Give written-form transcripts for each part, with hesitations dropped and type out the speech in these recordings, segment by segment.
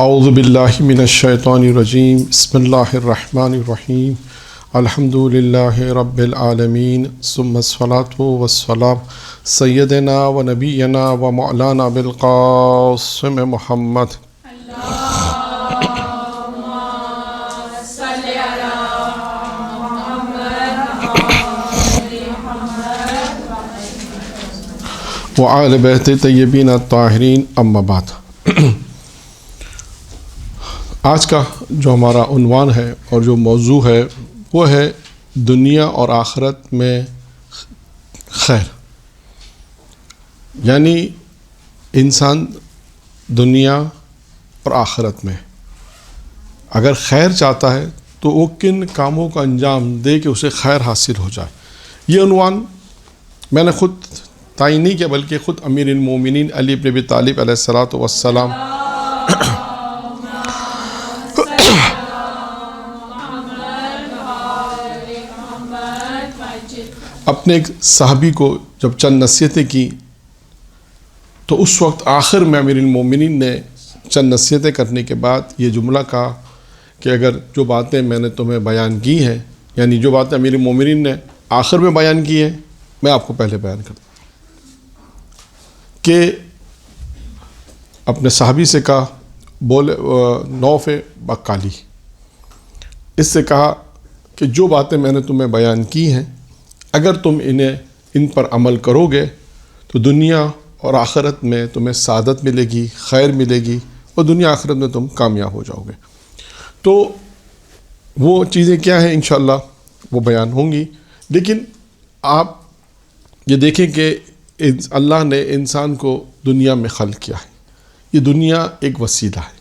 اعوذ باللہ من الشیطان الرجیم بسم اللہ الرحمن الرحیم الحمد للہ رب العالمین ثم الصلاۃ والسلام سیدنا و نبینا و مولانا بالقاسم محمد وآل بیت طیبین الطاہرین اما بعد۔ آج کا جو ہمارا عنوان ہے اور جو موضوع ہے وہ ہے دنیا اور آخرت میں خیر، یعنی انسان دنیا اور آخرت میں اگر خیر چاہتا ہے تو وہ کن کاموں کا انجام دے کہ اسے خیر حاصل ہو جائے۔ یہ عنوان میں نے خود تعین نہیں کیا بلکہ خود امیر المومنین علی بن ابی طالب علیہ الصلاۃ والسلام اپنے ایک صحابی کو جب چند نصیحتیں کی تو اس وقت آخر میں امیر المومنین نے چند نصیحتیں کرنے کے بعد یہ جملہ کہا کہ اگر جو باتیں میں نے تمہیں بیان کی ہیں، یعنی جو باتیں امیر المومنین نے آخر میں بیان کی ہیں، میں آپ کو پہلے بیان کرتا ہوں کہ اپنے صحابی سے کہا بولے نوف بقالی، اس سے کہا کہ جو باتیں میں نے تمہیں بیان کی ہیں اگر تم ان پر عمل کرو گے تو دنیا اور آخرت میں تمہیں سعادت ملے گی، خیر ملے گی اور دنیا آخرت میں تم کامیاب ہو جاؤ گے۔ تو وہ چیزیں کیا ہیں انشاءاللہ وہ بیان ہوں گی، لیکن آپ یہ دیکھیں کہ اللہ نے انسان کو دنیا میں خلق کیا ہے۔ یہ دنیا ایک وسیلہ ہے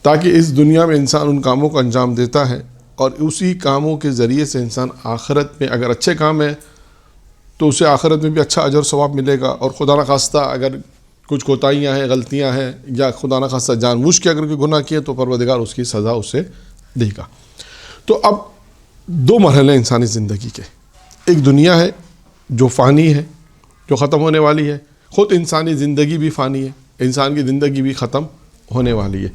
تاکہ اس دنیا میں انسان ان کاموں کو انجام دیتا ہے اور اسی کاموں کے ذریعے سے انسان آخرت میں اگر اچھے کام ہے تو اسے آخرت میں بھی اچھا اجر و ثواب ملے گا، اور خدا نخواستہ اگر کچھ کوتاہیاں ہیں، غلطیاں ہیں، یا خدا نخواستہ جان بوجھ کے اگر کوئی گناہ کیے تو پروردگار اس کی سزا اسے دے گا۔ تو اب دو مرحلے انسانی زندگی کے، ایک دنیا ہے جو فانی ہے، جو ختم ہونے والی ہے، خود انسانی زندگی بھی فانی ہے، انسان کی زندگی بھی ختم ہونے والی ہے۔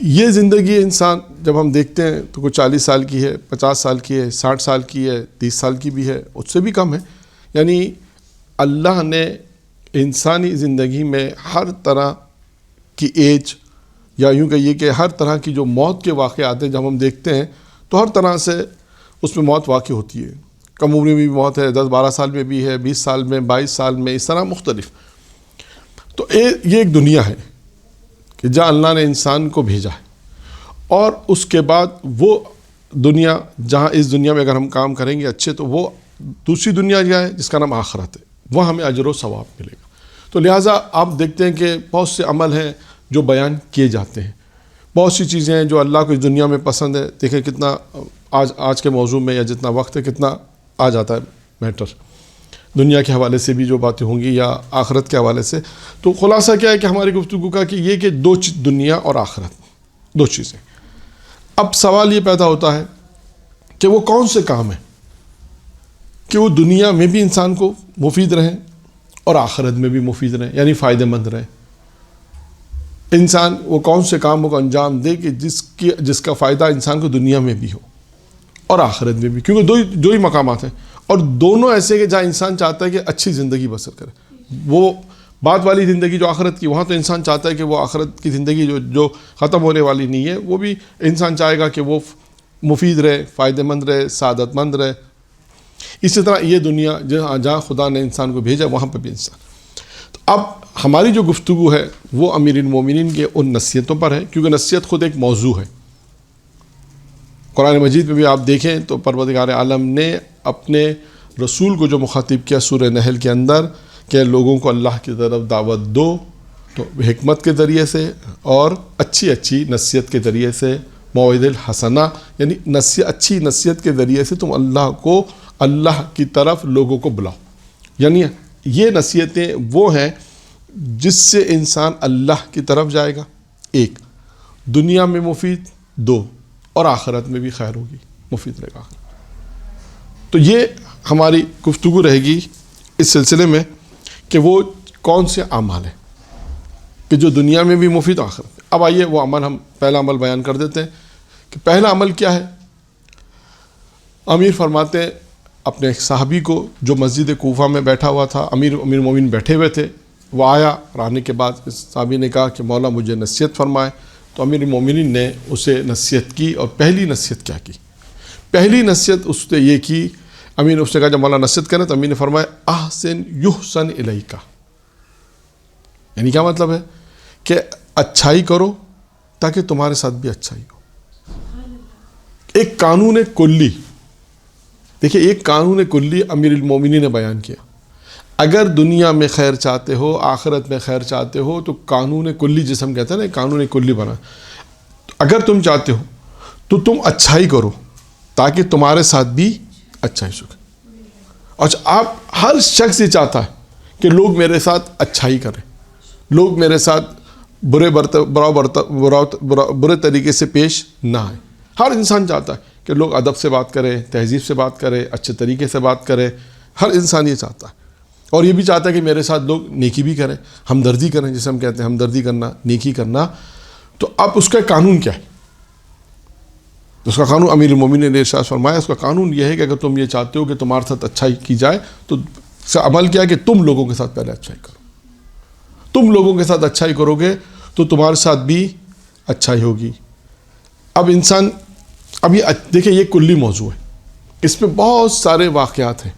یہ زندگی انسان جب ہم دیکھتے ہیں تو کوئی 40 سال کی ہے، 50 سال کی ہے، 60 سال کی ہے، 30 سال کی بھی ہے، اس سے بھی کم ہے۔ یعنی اللہ نے انسانی زندگی میں ہر طرح کی ایج، یا یوں کہیے کہ ہر طرح کی جو موت کے واقعات ہیں جب ہم دیکھتے ہیں تو ہر طرح سے اس میں موت واقع ہوتی ہے۔ کم عمری میں بھی موت ہے، 10-12 سال میں بھی ہے، 20 سال میں، 22 سال میں، اس طرح مختلف۔ تو یہ ایک دنیا ہے کہ جہاں اللہ نے انسان کو بھیجا ہے، اور اس کے بعد وہ دنیا جہاں اس دنیا میں اگر ہم کام کریں گے اچھے تو وہ دوسری دنیا کیا ہے جس کا نام آخرت ہے، وہ ہمیں اجر و ثواب ملے گا۔ تو لہٰذا آپ دیکھتے ہیں کہ بہت سے عمل ہیں جو بیان کیے جاتے ہیں، بہت سی چیزیں ہیں جو اللہ کو اس دنیا میں پسند ہے۔ دیکھیں کتنا آج کے موضوع میں یا جتنا وقت ہے کتنا آ جاتا ہے میٹر، دنیا کے حوالے سے بھی جو باتیں ہوں گی یا آخرت کے حوالے سے۔ تو خلاصہ کیا ہے کہ ہماری گفتگو کا کہ یہ کہ دنیا اور آخرت دو چیزیں۔ اب سوال یہ پیدا ہوتا ہے کہ وہ کون سے کام ہیں کہ وہ دنیا میں بھی انسان کو مفید رہیں اور آخرت میں بھی مفید رہیں، یعنی فائدہ مند رہیں۔ انسان وہ کون سے کاموں کو انجام دے کہ جس کا فائدہ انسان کو دنیا میں بھی ہو اور آخرت میں بھی، کیونکہ دو ہی مقامات ہیں، اور دونوں ایسے کہ جہاں انسان چاہتا ہے کہ اچھی زندگی بسر کرے۔ وہ بعد والی زندگی جو آخرت کی، وہاں تو انسان چاہتا ہے کہ وہ آخرت کی زندگی جو ختم ہونے والی نہیں ہے، وہ بھی انسان چاہے گا کہ وہ مفید رہے، فائدہ مند رہے، سعادت مند رہے۔ اسی طرح یہ دنیا جہاں خدا نے انسان کو بھیجا وہاں پہ بھی انسان۔ تو اب ہماری جو گفتگو ہے وہ امیر المومنین کے ان نصیحتوں پر ہے، کیونکہ نصیحت خود ایک موضوع ہے۔ قرآن مجید میں بھی آپ دیکھیں تو پروردگار عالم نے اپنے رسول کو جو مخاطب کیا سورہ نحل کے اندر کہ لوگوں کو اللہ کی طرف دعوت دو، تو حکمت کے ذریعے سے اور اچھی نصیحت کے ذریعے سے، موعظۃ الحسنہ یعنی اچھی نصیحت کے ذریعے سے تم اللہ کی طرف لوگوں کو بلاؤ۔ یعنی یہ نصیحتیں وہ ہیں جس سے انسان اللہ کی طرف جائے گا، ایک دنیا میں مفید، دو اور آخرت میں بھی خیر ہوگی، مفید رہے گا۔ تو یہ ہماری گفتگو رہے گی اس سلسلے میں کہ وہ کون سے اعمال ہیں کہ جو دنیا میں بھی مفید آخرت میں۔ اب آئیے وہ عمل ہم پہلا عمل بیان کر دیتے ہیں کہ پہلا عمل کیا ہے. امیر فرماتے ہیں اپنے ایک صحابی کو جو مسجد کوفہ میں بیٹھا ہوا تھا، امیر مومنین بیٹھے ہوئے تھے، وہ آیا اور آنے کے بعد اس صحابی نے کہا کہ مولا مجھے نصیحت فرمائے. تو امیر مومنین نے اسے نصیحت کی، اور پہلی نصیحت کیا کی؟ پہلی نصیحت اس نے یہ کی، امیر نے اس نے کہا جب مولا نصیحت کریں تو امیر نے فرمایا احسن یحسن الیک. یعنی کیا مطلب ہے کہ اچھائی کرو تاکہ تمہارے ساتھ بھی اچھائی ہو. ایک قانون کلی، دیکھیں ایک قانون کلی امیر المومنین نے بیان کیا. اگر دنیا میں خیر چاہتے ہو، آخرت میں خیر چاہتے ہو، تو قانون کلی جسے ہم کہتے ہیں نا، قانون کلی بنا. اگر تم چاہتے ہو تو تم اچھائی کرو تاکہ تمہارے ساتھ بھی اچھائی سکے. اور آپ ہر شخص یہ چاہتا ہے کہ لوگ میرے ساتھ اچھائی کریں، لوگ میرے ساتھ برے طریقے سے پیش نہ آئیں. ہر انسان چاہتا ہے کہ لوگ ادب سے بات کریں، تہذیب سے بات کریں، اچھے طریقے سے بات کریں. ہر انسان یہ چاہتا ہے، اور یہ بھی چاہتا ہے کہ میرے ساتھ لوگ نیکی بھی کریں، ہمدردی کریں، جسے ہم کہتے ہیں ہمدردی کرنا، نیکی کرنا. تو اب اس کا قانون کیا ہے؟ اس کا قانون امیر المومنین نے ارشاد فرمایا، اس کا قانون یہ ہے کہ اگر تم یہ چاہتے ہو کہ تمہارے ساتھ اچھائی کی جائے تو اس کا عمل کیا ہے کہ تم لوگوں کے ساتھ پہلے اچھائی کرو. تم لوگوں کے ساتھ اچھائی کرو گے تو تمہارے ساتھ بھی اچھائی ہوگی. اب انسان، اب یہ دیکھیں یہ کلی موضوع ہے، اس میں بہت سارے واقعات ہیں.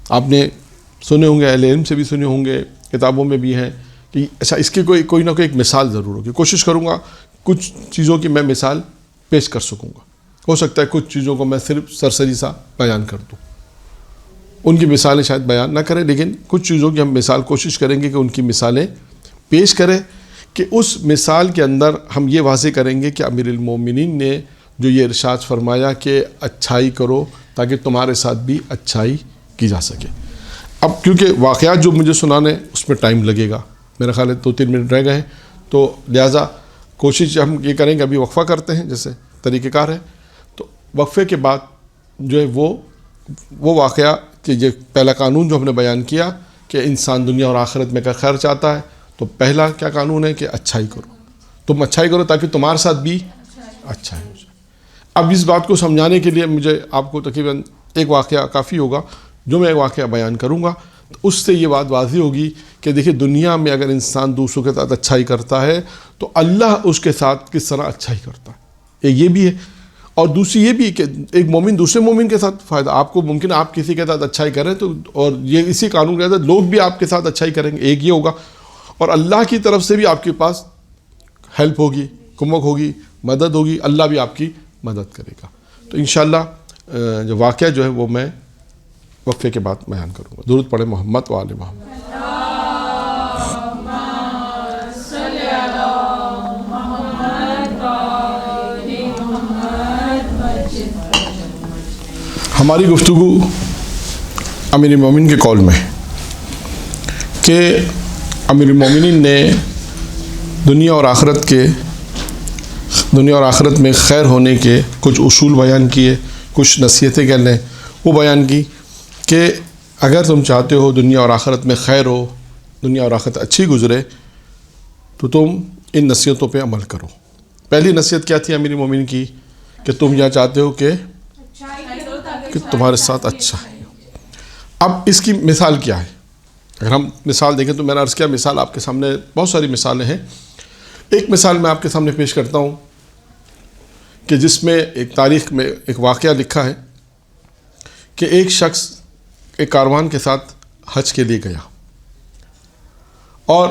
آپ نے سنے ہوں گے، اہل علم سے بھی سنے ہوں گے، کتابوں میں بھی ہیں کہ اچھا اس کی کوئی نہ کوئی ایک مثال ضرور ہوگی. کوشش کروں گا کچھ چیزوں کی میں مثال پیش کر سکوں گا. ہو سکتا ہے کچھ چیزوں کو میں صرف سرسری سا بیان کر دوں، ان کی مثالیں شاید بیان نہ کریں، لیکن کچھ چیزوں کی ہم مثال کوشش کریں گے کہ ان کی مثالیں پیش کریں، کہ اس مثال کے اندر ہم یہ واضح کریں گے کہ امیر المومنین نے جو یہ ارشاد فرمایا کہ اچھائی کرو تاکہ تمہارے ساتھ بھی اچھائی کی جا سکے. اب کیونکہ واقعات جو مجھے سنانے اس میں ٹائم لگے گا، میرا خیال ہے 2-3 منٹ رہ گئے ہیں، تو لہٰذا کوشش ہم یہ کریں کہ ابھی وقفہ کرتے ہیں جیسے طریقہ کار ہے. تو وقفے کے بعد جو ہے وہ واقعہ کہ یہ پہلا قانون جو ہم نے بیان کیا کہ انسان دنیا اور آخرت میں خیر چاہتا ہے، تو پہلا کیا قانون ہے کہ اچھائی کرو. تم اچھائی کرو تاکہ تمہارے ساتھ بھی اچھائی ہو جائے. اب اس بات کو سمجھانے کے لیے مجھے آپ کو تقریباً ایک واقعہ کافی ہوگا، جو میں ایک واقعہ بیان کروں گا تو اس سے یہ بات واضح ہوگی کہ دیکھیں دنیا میں اگر انسان دوسروں کے ساتھ اچھائی کرتا ہے تو اللہ اس کے ساتھ کس طرح اچھائی کرتا ہے. ایک یہ بھی ہے، اور دوسری یہ بھی کہ ایک مومن دوسرے مومن کے ساتھ فائدہ. آپ کو ممکن آپ کسی کے ساتھ اچھائی کریں تو، اور یہ اسی قانون کے تحت لوگ بھی آپ کے ساتھ اچھائی کریں گے. ایک یہ ہوگا، اور اللہ کی طرف سے بھی آپ کے پاس ہیلپ ہوگی، کمک ہوگی، مدد ہوگی، اللہ بھی آپ کی مدد کرے گا. تو انشاءاللہ جو واقعہ جو ہے وہ میں وقفے کے بعد بیان کروں گا. درود پڑھیں محمد و آل محمد. ہماری گفتگو امیر المومنین کے قول میں کہ امیر المومنین نے دنیا اور آخرت میں خیر ہونے کے کچھ اصول بیان کیے، کچھ نصیحتیں کہہ لیں وہ بیان کی کہ اگر تم چاہتے ہو دنیا اور آخرت میں خیر ہو، دنیا اور آخرت اچھی گزرے، تو تم ان نصیحتوں پہ عمل کرو. پہلی نصیحت کیا تھی امیر المومنین کی؟ کہ تم یہ چاہتے ہو کہ تمہارے ساتھ اچھا ہے. اب اس کی مثال کیا ہے؟ اگر ہم مثال دیکھیں تو میں نے عرض کیا مثال آپ کے سامنے بہت ساری مثالیں ہیں. ایک مثال میں آپ کے سامنے پیش کرتا ہوں کہ جس میں ایک تاریخ میں ایک واقعہ لکھا ہے کہ ایک شخص ایک کاروان کے ساتھ حج کے لیے گیا، اور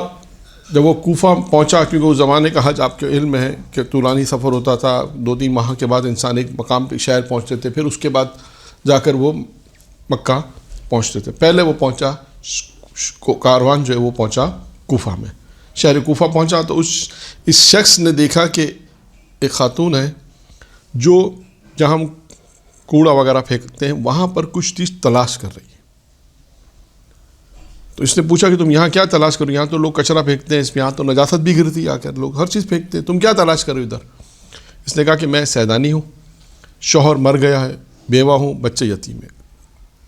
جب وہ کوفہ پہنچا، کیونکہ اس زمانے کا حج آپ کے علم میں ہے کہ طولانی سفر ہوتا تھا، 2-3 ماہ کے بعد انسان ایک مقام پہ شہر پہنچتے تھے، پھر اس کے بعد جا کر وہ مکہ پہنچتے تھے. پہلے وہ پہنچا، کاروان جو ہے وہ پہنچا کوفہ میں، شہر کوفہ پہنچا تو اس شخص نے دیکھا کہ ایک خاتون ہے جو جہاں ہم کوڑا وغیرہ پھینکتے ہیں وہاں پر کچھ چیز تلاش کر رہی ہے. تو اس نے پوچھا کہ تم یہاں کیا تلاش کرو؟ یہاں تو لوگ کچرا پھینکتے ہیں، اس میں یہاں تو نجاست بھی گرتی، آ کر لوگ ہر چیز پھینکتے ہیں، تم کیا تلاش کرو ادھر؟ اس نے کہا کہ میں سیدانی ہوں، شوہر مر گیا ہے، بیوہ ہوں، بچے یتیم ہیں،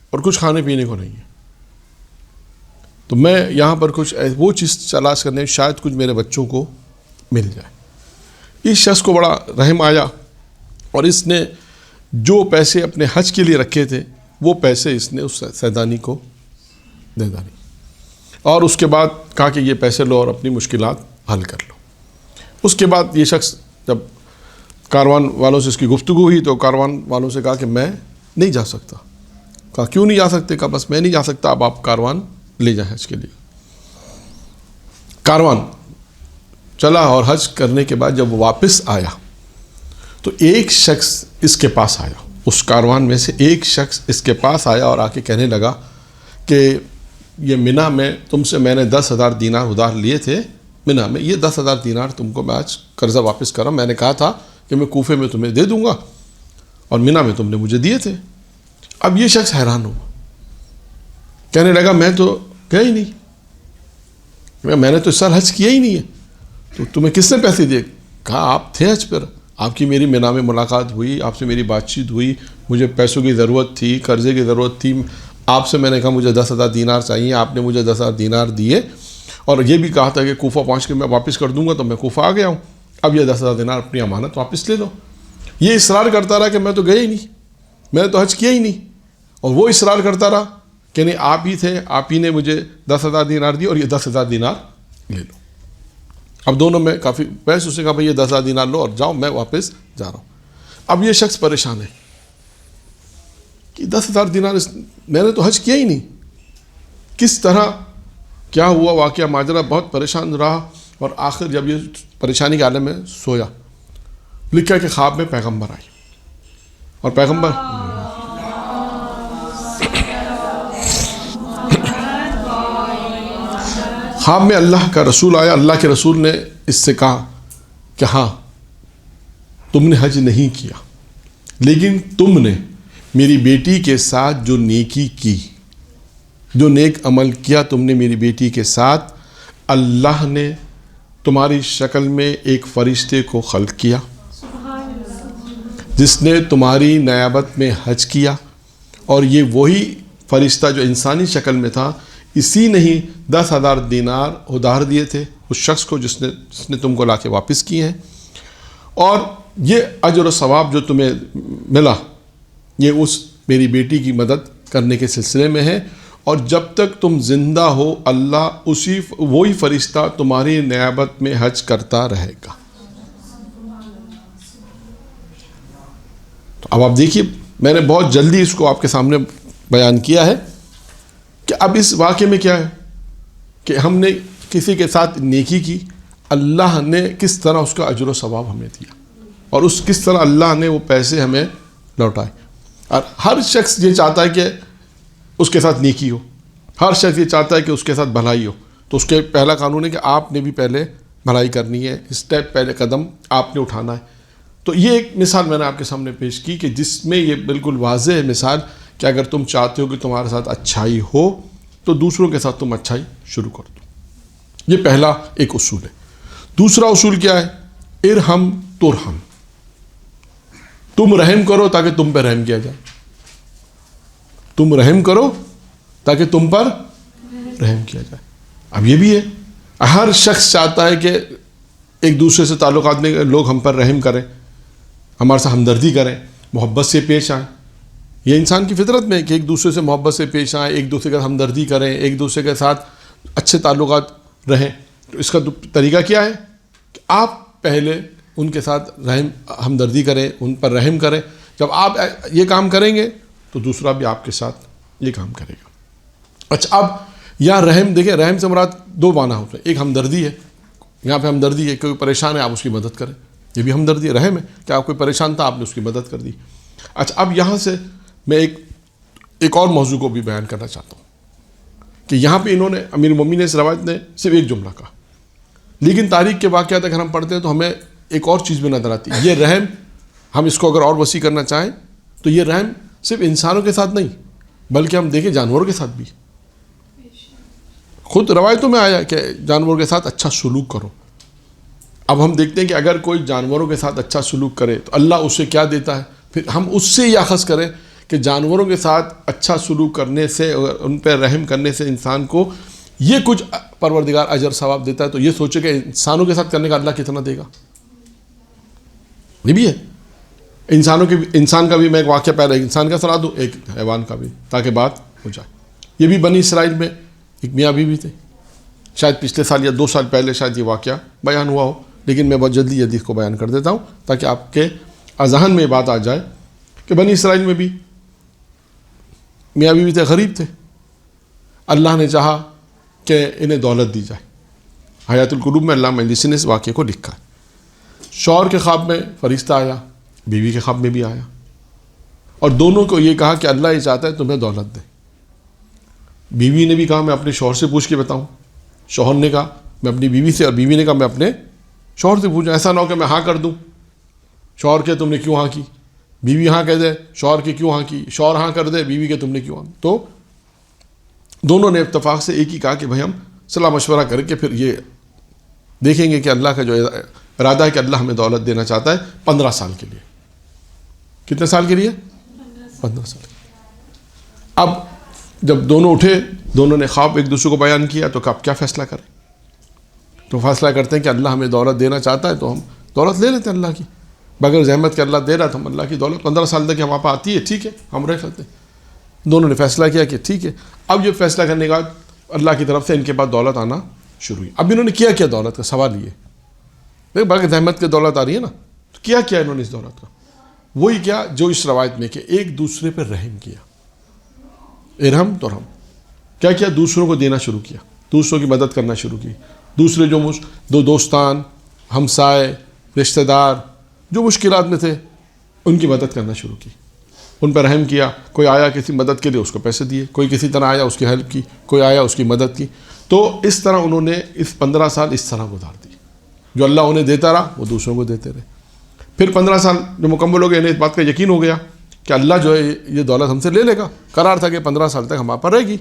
اور کچھ کھانے پینے کو نہیں ہے، تو میں یہاں پر کچھ وہ چیز تلاش کرنے، شاید کچھ میرے بچوں کو مل جائے۔ اس شخص کو بڑا رحم آیا اور اس نے جو پیسے اپنے حج کے لیے رکھے تھے وہ پیسے اس نے اس سیدانی کو دے ڈالے، اور اس کے بعد کہا کہ یہ پیسے لو اور اپنی مشکلات حل کر لو۔ اس کے بعد یہ شخص جب کاروان والوں سے اس کی گفتگو ہوئی تو کاروان والوں سے کہا کہ میں نہیں جا سکتا۔ کہا کیوں نہیں جا سکتے؟ کہا بس میں نہیں جا سکتا، اب آپ کاروان لے جائیں حج کے لیے۔ کاروان چلا اور حج کرنے کے بعد جب وہ واپس آیا تو ایک شخص اس کے پاس آیا، اس کاروان میں سے ایک شخص اس کے پاس آیا اور آ کے کہنے لگا کہ یہ منی میں تم سے میں نے 10,000 دینار ادھار لیے تھے منی میں، یہ 10,000 دینار تم کو میں آج قرضہ واپس کر رہا ہوں، میں نے کہا تھا کہ میں کوفے میں تمہیں دے دوں گا اور منی میں تم نے مجھے دیے تھے۔ اب یہ شخص حیران ہوا، کہنے لگا میں تو گیا ہی نہیں، میں نے تو اس سال حج کیا ہی نہیں ہے، تو تمہیں کس نے پیسے دیے؟ کہا آپ تھے حج پر، آپ کی میری منی میں ملاقات ہوئی، آپ سے میری بات چیت ہوئی، مجھے پیسوں کی ضرورت تھی، قرضے کی ضرورت تھی، آپ سے میں نے کہا مجھے 10,000 دینار چاہیے، آپ نے مجھے 10,000 دینار دیے، اور یہ بھی کہا تھا کہ کوفہ پہنچ کے میں واپس کر دوں گا، تو میں کوفہ آ گیا ہوں، اب یہ 10,000 دینار اپنی امانت واپس لے لو۔ یہ اصرار کرتا رہا کہ میں تو گیا ہی نہیں، میں نے تو حج کیا ہی نہیں، اور وہ اصرار کرتا رہا کہ نہیں آپ ہی تھے، آپ ہی نے مجھے 10,000 دینار دی اور یہ 10,000 دینار لے لو۔ اب دونوں میں کافی بحث، اس نے کہا بھائی یہ 10,000 دینار لو اور جاؤ، میں واپس جا رہا ہوں۔ اب یہ شخص پریشان ہے کہ 10,000 دینار میں نے تو حج کیا ہی نہیں، کس طرح کیا ہوا واقعہ ماجرا، بہت پریشان رہا، اور آخر جب یہ پریشانی کے عالم میں سویا، لکھا کہ خواب میں پیغمبر آئی، اور پیغمبر خواب میں اللہ کا رسول آیا، اللہ کے رسول نے اس سے کہا کہ ہاں تم نے حج نہیں کیا، لیکن تم نے میری بیٹی کے ساتھ جو نیکی کی، جو نیک عمل کیا تم نے میری بیٹی کے ساتھ، اللہ نے تمہاری شکل میں ایک فرشتے کو خلق کیا جس نے تمہاری نیابت میں حج کیا، اور یہ وہی فرشتہ جو انسانی شکل میں تھا، اسی نے ہی 10,000 دینار ادھار دیے تھے اس شخص کو جس نے تم کو لا کے واپس کیے ہیں، اور یہ اجر و ثواب جو تمہیں ملا یہ اس میری بیٹی کی مدد کرنے کے سلسلے میں ہے، اور جب تک تم زندہ ہو اللہ وہی فرشتہ تمہاری نیابت میں حج کرتا رہے گا۔ تو اب آپ دیکھیے، میں نے بہت جلدی اس کو آپ کے سامنے بیان کیا ہے کہ اب اس واقعے میں کیا ہے کہ ہم نے کسی کے ساتھ نیکی کی، اللہ نے کس طرح اس کا اجر و ثواب ہمیں دیا، اور کس طرح اللہ نے وہ پیسے ہمیں لوٹائے۔ اور ہر شخص یہ چاہتا ہے کہ اس کے ساتھ نیکی ہو، ہر شخص یہ چاہتا ہے کہ اس کے ساتھ بھلائی ہو، تو اس کے پہلا قانون ہے کہ آپ نے بھی پہلے بھلائی کرنی ہے، اسٹیپ پہلے قدم آپ نے اٹھانا ہے۔ تو یہ ایک مثال میں نے آپ کے سامنے پیش کی کہ جس میں یہ بالکل واضح ہے مثال کہ اگر تم چاہتے ہو کہ تمہارے ساتھ اچھائی ہو تو دوسروں کے ساتھ تم اچھائی شروع کر دو۔ یہ پہلا ایک اصول ہے۔ دوسرا اصول کیا ہے؟ ارحم ترحم، تم رحم کرو تاکہ تم پہ رحم کیا جائے، تم رحم کرو تاکہ تم پر رحم کیا جائے۔ اب یہ بھی ہے، ہر شخص چاہتا ہے کہ ایک دوسرے سے تعلقات میں لوگ ہم پر رحم کریں، ہمارے ساتھ ہمدردی کریں، محبت سے پیش آئیں۔ یہ انسان کی فطرت میں ہے کہ ایک دوسرے سے محبت سے پیش آئیں، ایک دوسرے کے ساتھ ہمدردی کریں، ایک دوسرے کے ساتھ اچھے تعلقات رہیں۔ تو اس کا طریقہ کیا ہے کہ آپ پہلے ان کے ساتھ ہمدردی کریں، ان پر رحم کریں۔ جب آپ یہ کام کریں گے تو دوسرا بھی آپ کے ساتھ یہ کام کرے گا۔ اچھا، اب یہاں رحم دیکھیں، رحم سے مراد دو معنی ہوتے ہیں، ایک ہمدردی ہے، یہاں پہ ہمدردی ہے، کوئی پریشان ہے آپ اس کی مدد کریں، یہ بھی ہمدردی رحم ہے کہ آپ کوئی پریشان تھا آپ نے اس کی مدد کر دی۔ اچھا، اب یہاں سے میں ایک اور موضوع کو بھی بیان کرنا چاہتا ہوں کہ یہاں پہ انہوں نے امیر المومنین نے اس روایت نے صرف ایک جملہ کہا، لیکن تاریخ کے واقعات اگر ہم پڑھتے ہیں تو ہمیں ایک اور چیز بھی نظر آتی ہے۔ یہ رحم، ہم اس کو اگر اور وسیع کرنا چاہیں تو یہ رحم صرف انسانوں کے ساتھ نہیں بلکہ ہم دیکھیں جانوروں کے ساتھ بھی۔ خود روایتوں میں آیا کہ جانوروں کے ساتھ اچھا سلوک کرو۔ اب ہم دیکھتے ہیں کہ اگر کوئی جانوروں کے ساتھ اچھا سلوک کرے تو اللہ اسے کیا دیتا ہے، پھر ہم اس سے یہ اخذ کریں کہ جانوروں کے ساتھ اچھا سلوک کرنے سے، ان پہ رحم کرنے سے انسان کو یہ کچھ پروردگار اجر ثواب دیتا ہے تو یہ سوچے کہ انسانوں کے ساتھ کرنے کا اللہ کتنا دے گا. یہ بھی ہے. انسان کا بھی میں ایک واقعہ پہلے انسان کا سنا دوں، ایک حیوان کا بھی، تاکہ بات ہو جائے. یہ بھی بنی اسرائیل میں ایک میاں بیوی تھے. شاید پچھلے سال یا 2 سال پہلے شاید یہ واقعہ بیان ہوا ہو، لیکن میں بہت جلدی حدیث کو بیان کر دیتا ہوں تاکہ آپ کے اذہان میں یہ بات آ جائے کہ بنی اسرائیل میں بھی میاں بیوی تھے، غریب تھے. اللہ نے چاہا کہ انہیں دولت دی جائے. حیات القلوب میں علامہ مجلسی نے اس واقعے کو لکھا ہے. شوہر کے خواب میں فرشتہ آیا، بیوی کے خواب میں بھی آیا، اور دونوں کو یہ کہا کہ اللہ یہ چاہتا ہے تمہیں دولت دے. بیوی نے بھی کہا میں اپنے شوہر سے پوچھ کے بتاؤں. شوہر نے کہا میں اپنی بیوی سے، اور بیوی نے کہا میں اپنے شوہر سے پوچھوں. ایسا نہ ہو کہ میں ہاں کر دوں، شوہر کہ تم نے کیوں ہاں کی، بیوی ہاں کہہ دے شوہر کے کیوں ہاں کی، شوہر ہاں کر دے بیوی کے تم نے کیوں ہاں. تو دونوں نے اتفاق سے ایک ہی کہا کہ بھائی ہم صلاح مشورہ کر کے پھر یہ دیکھیں گے کہ اللہ کا جو ارادہ ہے کہ اللہ ہمیں دولت دینا چاہتا ہے 15 سال کے لیے. کتنے سال کے لیے؟ 15 سال. اب جب دونوں اٹھے، دونوں نے خواب ایک دوسرے کو بیان کیا، تو کب کیا فیصلہ کریں؟ تو فیصلہ کرتے ہیں کہ اللہ ہمیں دولت دینا چاہتا ہے تو ہم دولت لے لیتے ہیں اللہ کی، بغیر زحمت کے اللہ دے رہا تو ہم اللہ کی دولت 15 سال تک ہمارے پاس آتی ہے، ٹھیک ہے ہم رہ سکتے ہیں. دونوں نے فیصلہ کیا کہ ٹھیک ہے. اب یہ فیصلہ کرنے کے بعد اللہ کی طرف سے ان کے پاس دولت آنا شروع ہوئی. اب انہوں نے کیا دولت کا سوال یہ بغیر زحمت کے دولت آ رہی ہے نا، تو کیا انہوں نے اس دولت کا؟ وہی کیا جو اس روایت میں کہ ایک دوسرے پر رحم کیا. ارحم تو رحم. کیا دوسروں کو دینا شروع کیا، دوسروں کی مدد کرنا شروع کی. دوسرے جو دوستان، ہمسائے، رشتہ دار جو مشکلات میں تھے ان کی مدد کرنا شروع کی، ان پر رحم کیا. کوئی آیا کسی مدد کے لیے اس کو پیسے دیے، کوئی کسی طرح آیا اس کی ہیلپ کی، کوئی آیا اس کی مدد کی. تو اس طرح انہوں نے اس 15 سال اس طرح گزار دی. جو اللہ انہیں دیتا رہا وہ دوسروں کو دیتے رہے. پھر 15 سال جو مکمل ہو گئے، انہیں اس بات کا یقین ہو گیا کہ اللہ جو ہے یہ دولت ہم سے لے لے گا. قرار تھا کہ 15 سال تک ہمارے پر رہے گی.